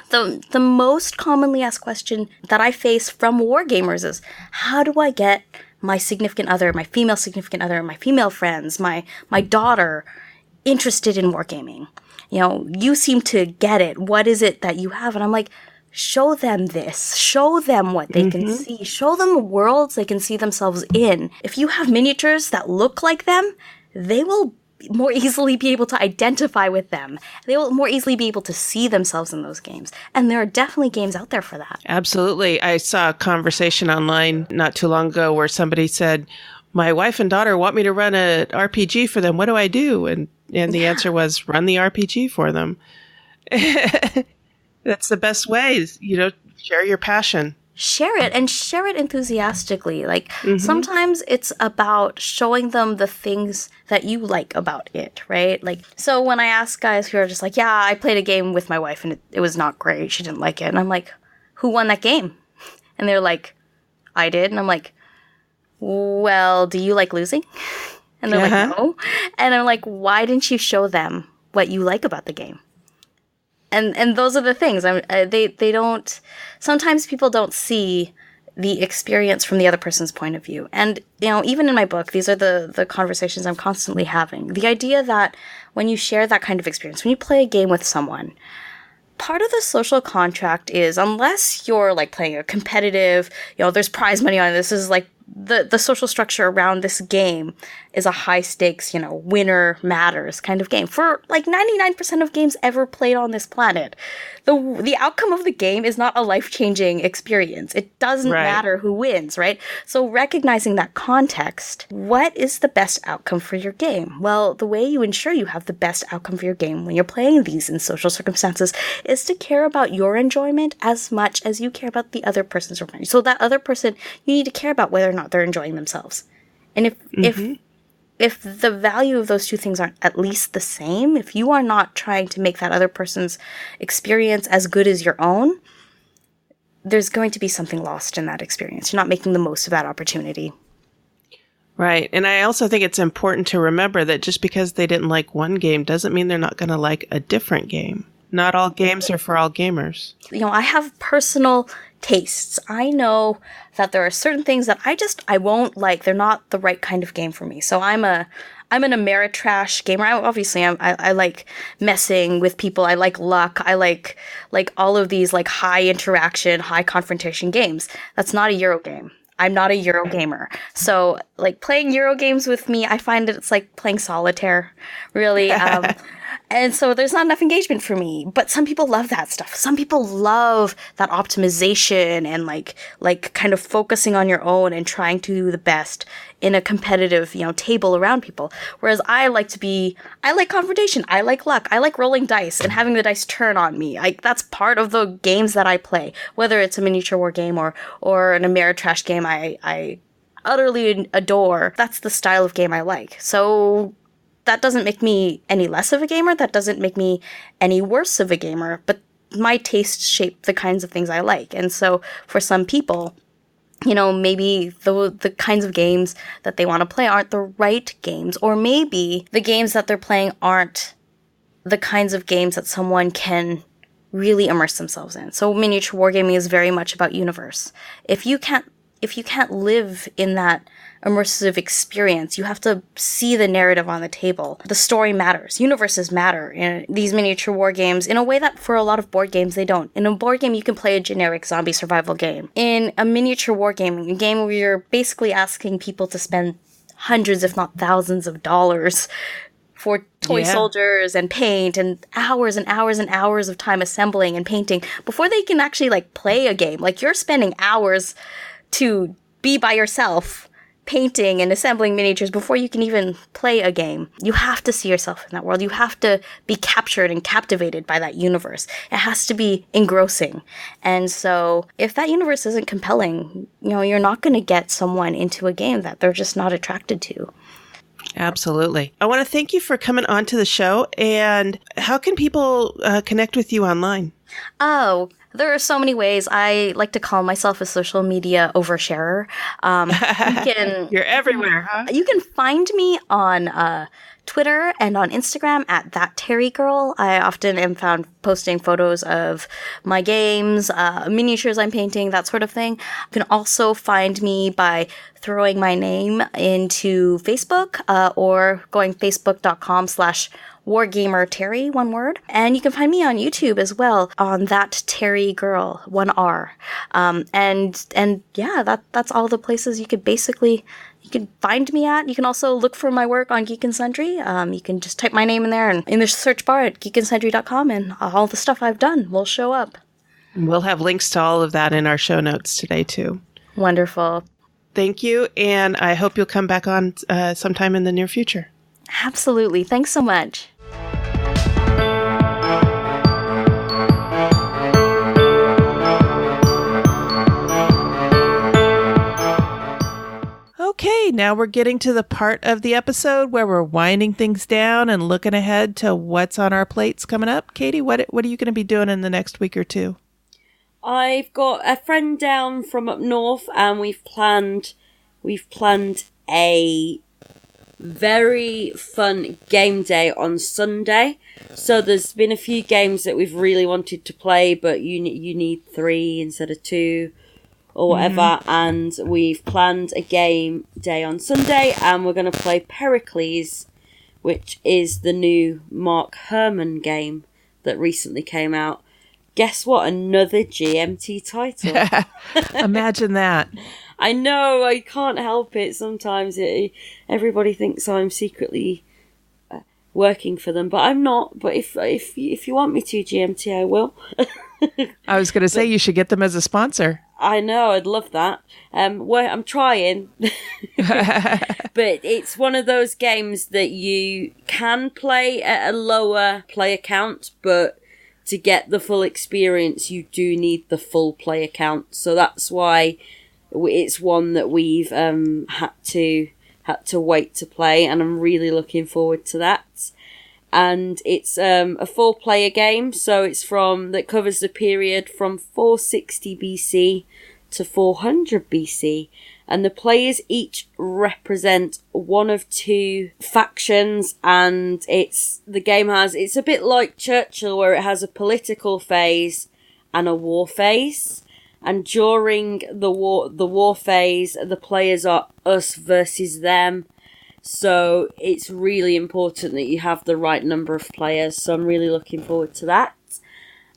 the most commonly asked question that I face from wargamers is, how do I get my significant other, my female significant other, my female friends, my daughter interested in wargaming? You know, you seem to get it. What is it that you have? And I'm like, show them this. Show them what they can see. Show them worlds they can see themselves in. If you have miniatures that look like them, they will more easily be able to identify with them. They will more easily be able to see themselves in those games. And there are definitely games out there for that. Absolutely. I saw a conversation online not too long ago where somebody said, my wife and daughter want me to run an RPG for them. What do I do? And the answer was, run the RPG for them. That's the best way, you know, share your passion. Share it, and share it enthusiastically. Like, sometimes it's about showing them the things that you like about it, right? Like, so when I ask guys who are just like, yeah, I played a game with my wife and it was not great, she didn't like it. And I'm like, who won that game? And they're like, I did. And I'm like, well, do you like losing? And they're like, no. And I'm like, why didn't you show them what you like about the game? And those are the things. They don't. Sometimes people don't see the experience from the other person's point of view. And, you know, even in my book, these are the conversations I'm constantly having. The idea that when you share that kind of experience, when you play a game with someone, part of the social contract is, unless you're like playing a competitive, you know, there's prize money on it. This is like the social structure around this game is a high stakes, you know, winner matters kind of game. For like 99% of games ever played on this planet, the outcome of the game is not a life-changing experience. It doesn't matter who wins, right? So recognizing that context, what is the best outcome for your game? Well, the way you ensure you have the best outcome for your game when you're playing these in social circumstances is to care about your enjoyment as much as you care about the other person's enjoyment. So that other person, you need to care about whether or not they're enjoying themselves. And if the value of those two things aren't at least the same, if you are not trying to make that other person's experience as good as your own, there's going to be something lost in that experience. You're not making the most of that opportunity. Right. And I also think it's important to remember that just because they didn't like one game doesn't mean they're not going to like a different game. Not all games are for all gamers. You know, I have personal tastes. I know that there are certain things that I won't like. They're not the right kind of game for me. So I'm an Ameritrash gamer. I like messing with people. I like luck. I like all of these like high interaction, high confrontation games. That's not a Euro game. I'm not a Euro gamer. So like playing Euro games with me, I find that it's like playing solitaire, really. And so there's not enough engagement for me. But some people love that stuff. Some people love that optimization and like kind of focusing on your own and trying to do the best in a competitive, you know, table around people. Whereas I like confrontation. I like luck. I like rolling dice and having the dice turn on me. That's part of the games that I play. Whether it's a miniature war game or an Ameritrash game I utterly adore. That's the style of game I like. So that doesn't make me any less of a gamer. That doesn't make me any worse of a gamer. But my tastes shape the kinds of things I like. And so for some people, you know, maybe the kinds of games that they want to play aren't the right games. Or maybe the games that they're playing aren't the kinds of games that someone can really immerse themselves in. So miniature wargaming is very much about universe. If you can't live in that immersive experience. You have to see the narrative on the table. The story matters. Universes matter in these miniature war games in a way that for a lot of board games they don't. In a board game, you can play a generic zombie survival game. In a miniature war game, a game where you're basically asking people to spend hundreds, if not thousands of dollars for toy soldiers and paint and hours and hours and hours of time assembling and painting before they can actually like play a game. Like you're spending hours to be by yourself painting and assembling miniatures before you can even play a game. You have to see yourself in that world. You have to be captured and captivated by that universe. It has to be engrossing. And so if that universe isn't compelling, you're not going to get someone into a game that they're just not attracted to. Absolutely. I want to thank you for coming on to the show. And how can people connect with you online? Oh, there are so many ways. I like to call myself a social media oversharer. You're everywhere, huh? You can find me on Twitter and on Instagram at That Teri Girl. I often am found posting photos of my games, miniatures I'm painting, that sort of thing. You can also find me by throwing my name into Facebook or going facebook.com/WargamerTeri, one word. And you can find me on YouTube as well on That Teri Girl, 1R. And yeah, that's all the places you could find me at. You can also look for my work on Geek and Sundry. You can just type my name in there and in the search bar at geekandsundry.com and all the stuff I've done will show up. We'll have links to all of that in our show notes today too. Wonderful. Thank you. And I hope you'll come back on sometime in the near future. Absolutely. Thanks so much. Okay, now we're getting to the part of the episode where we're winding things down and looking ahead to what's on our plates coming up. Katie, what are you going to be doing in the next week or two? I've got a friend down from up north, and we've planned a very fun game day on Sunday. So there's been a few games that we've really wanted to play, but you need 3 instead of 2 or whatever. And we've planned a game day on Sunday, and we're going to play Pericles, which is the new Mark Herman game that recently came out. Guess what? Another GMT title. Imagine that. I know, I can't help it. Sometimes everybody thinks I'm secretly working for them, but I'm not. But if you want me to, GMT, I will. I was going to say you should get them as a sponsor. I know, I'd love that. I'm trying. But it's one of those games that you can play at a lower player count, but to get the full experience, you do need the full player count. So that's why it's one that we've had to wait to play, and I'm really looking forward to that. And it's a 4-player game, so that covers the period from 460 BC to 400 BC, and the players each represent one of 2 factions, and it's a bit like Churchill, where it has a political phase and a war phase. And during the war phase, the players are us versus them. So it's really important that you have the right number of players. So I'm really looking forward to that.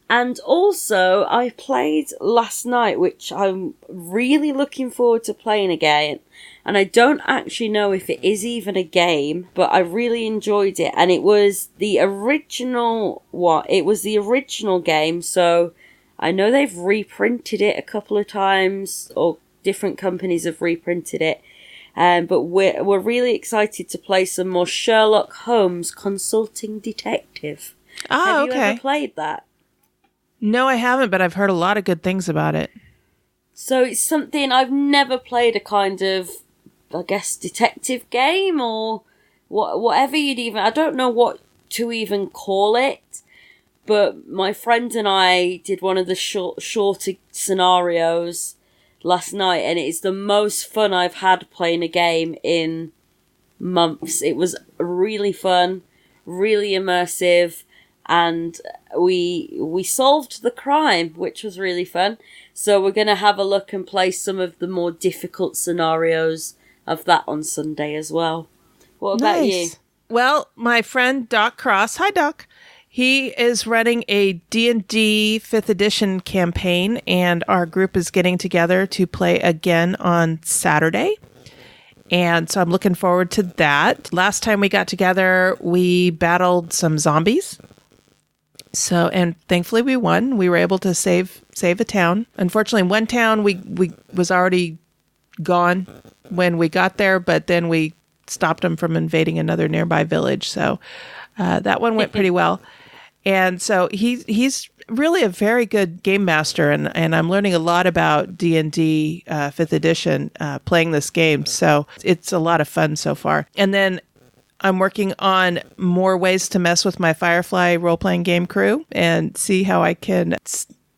And also, I played last night, which I'm really looking forward to playing again. And I don't actually know if it is even a game, but I really enjoyed it. And it was the original game, so I know they've reprinted it a couple of times, or different companies have reprinted it. But we're really excited to play some more Sherlock Holmes Consulting Detective. Oh, Have you ever played that? No, I haven't, but I've heard a lot of good things about it. So it's something I've never played, a kind of, I guess, detective game or whatever I don't know what to even call it. But my friend and I did one of the shorter scenarios last night, and it is the most fun I've had playing a game in months. It was really fun, really immersive, and we solved the crime, which was really fun. So we're going to have a look and play some of the more difficult scenarios of that on Sunday as well. What about you? Well, my friend Doc Cross, hi Doc, he is running a D&D 5th edition campaign, and our group is getting together to play again on Saturday. And so I'm looking forward to that. Last time we got together, we battled some zombies. So, and thankfully we won. We were able to save a town. Unfortunately, one town we was already gone when we got there, but then we stopped them from invading another nearby village. So that one went pretty well. And so he's really a very good game master, and I'm learning a lot about D&D 5th edition playing this game. So it's a lot of fun so far. And then I'm working on more ways to mess with my Firefly role-playing game crew and see how I can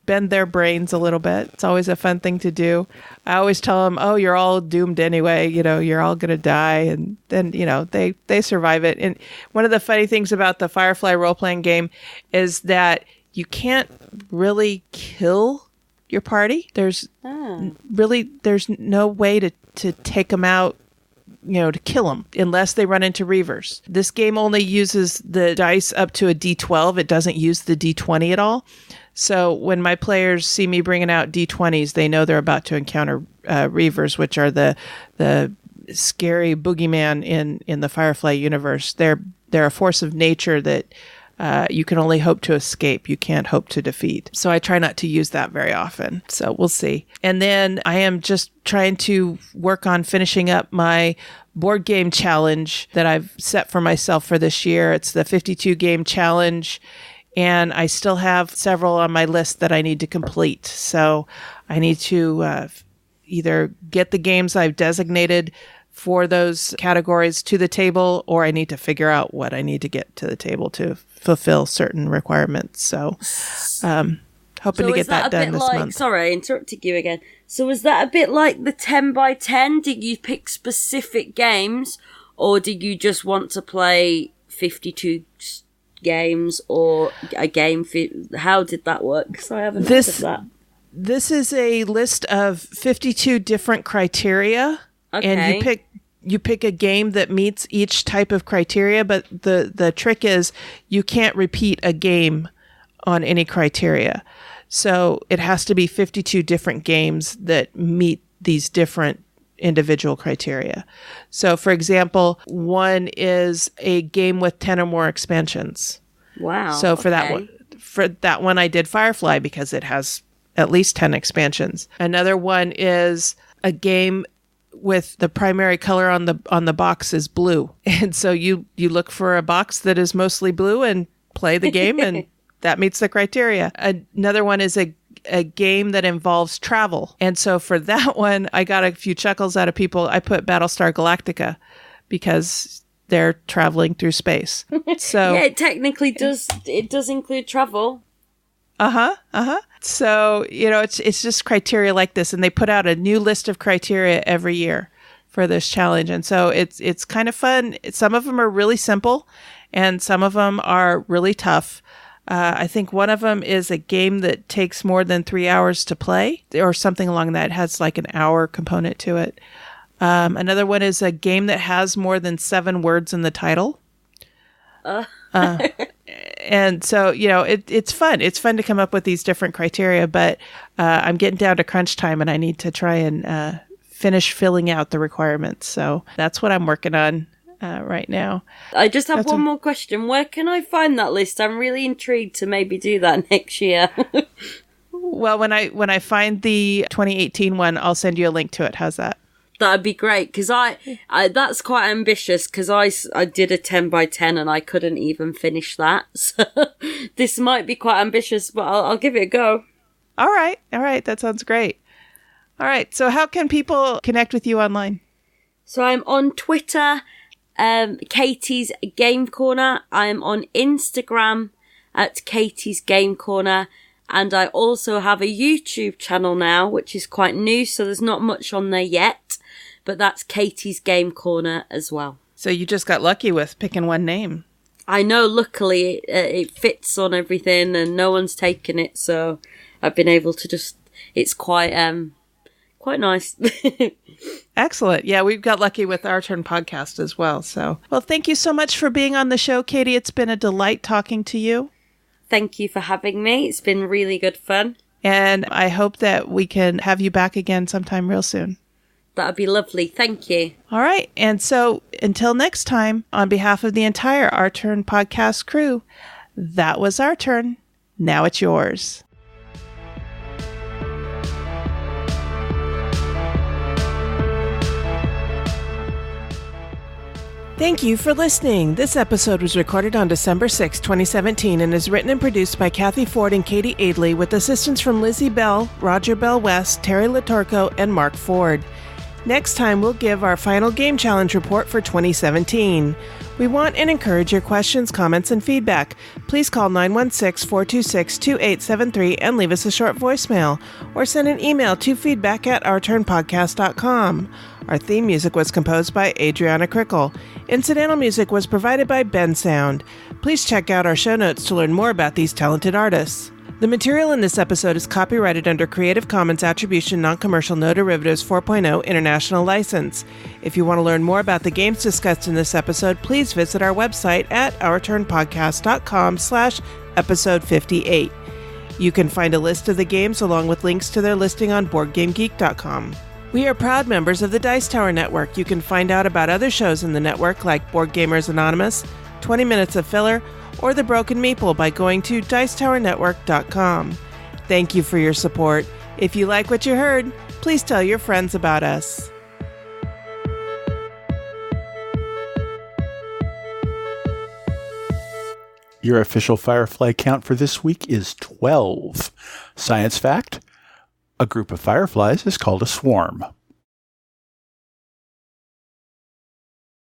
bend their brains a little bit. It's always a fun thing to do. I always tell them, oh, you're all doomed anyway. You're all going to die. And then, they survive it. And one of the funny things about the Firefly role-playing game is that you can't really kill your party. There's no way to take them out, to kill them unless they run into reavers. This game only uses the dice up to a D12. It doesn't use the D20 at all. So when my players see me bringing out D20s, they know they're about to encounter reavers, which are the scary boogeyman in the Firefly universe. They're a force of nature that you can only hope to escape. You can't hope to defeat. So I try not to use that very often. So we'll see. And then I am just trying to work on finishing up my board game challenge that I've set for myself for this year. It's the 52 game challenge. And I still have several on my list that I need to complete. So I need to either get the games I've designated for those categories to the table, or I need to figure out what I need to get to the table to fulfill certain requirements. So hoping to get that done this month. Sorry, I interrupted you again. So was that a bit like the 10 by 10? Did you pick specific games, or did you just want to play 52 games or a game? How did that work? Because I haven't heard of that. This is a list of 52 different criteria. Okay. And you pick a game that meets each type of criteria, but the trick is you can't repeat a game on any criteria. So it has to be 52 different games that meet these different individual criteria. So for example, one is a game with 10 or more expansions. Wow. So for that one I did Firefly because it has at least 10 expansions. Another one is a game with the primary color on the box is blue. And so you look for a box that is mostly blue and play the game, and that meets the criteria. Another one is a game that involves travel. And so for that one, I got a few chuckles out of people. I put Battlestar Galactica because they're traveling through space. So yeah, it technically does. It does include travel. So, it's just criteria like this, and they put out a new list of criteria every year for this challenge. And so it's kind of fun. Some of them are really simple and some of them are really tough. I think one of them is a game that takes more than 3 hours to play or something along that. It has like an hour component to it. Another one is a game that has more than 7 words in the title. And so, it's fun. It's fun to come up with these different criteria, but I'm getting down to crunch time and I need to try and finish filling out the requirements. So that's what I'm working on right now. I just have one more question. Where can I find that list? I'm really intrigued to maybe do that next year. Well, when I find the 2018 one, I'll send you a link to it. How's that? That'd be great, because I that's quite ambitious, because I did a 10 by 10 and I couldn't even finish that. So this might be quite ambitious, but I'll give it a go. All right. That sounds great. All right. So how can people connect with you online? So I'm on Twitter, Katie's Game Corner. I'm on Instagram at Katie's Game Corner. And I also have a YouTube channel now, which is quite new, so there's not much on there yet. But that's Katie's Game Corner as well. So you just got lucky with picking one name. I know, luckily it fits on everything and no one's taken it, so I've been able to just... It's quite quite nice. Excellent. Yeah, we've got lucky with Our Turn podcast as well. So, well, thank you so much for being on the show, Katie. It's been a delight talking to you. Thank you for having me. It's been really good fun. And I hope that we can have you back again sometime real soon. That'd be lovely. Thank you. All right. And so until next time, on behalf of the entire Our Turn podcast crew, that was our turn. Now it's yours. Thank you for listening. This episode was recorded on December 6, 2017, and is written and produced by Cathy Ford and Katie Aidely, with assistance from Lizzie Bell, Roger Bell West, Teri Litorco, and Mark Ford. Next time, we'll give our final Game Challenge report for 2017. We want and encourage your questions, comments, and feedback. Please call 916-426-2873 and leave us a short voicemail, or send an email to feedback@ourturnpodcast.com. Our theme music was composed by Adriana Crickle. Incidental music was provided by Ben Sound. Please check out our show notes to learn more about these talented artists. The material in this episode is copyrighted under Creative Commons Attribution Non-Commercial No Derivatives 4.0 International License. If you want to learn more about the games discussed in this episode, please visit our website at ourturnpodcast.com/episode 58. You can find a list of the games along with links to their listing on BoardGameGeek.com. We are proud members of the Dice Tower Network. You can find out about other shows in the network like Board Gamers Anonymous, 20 Minutes of Filler, or The Broken Meeple by going to dicetowernetwork.com. Thank you for your support. If you like what you heard, please tell your friends about us. Your official Firefly count for this week is 12. Science fact: a group of fireflies is called a swarm.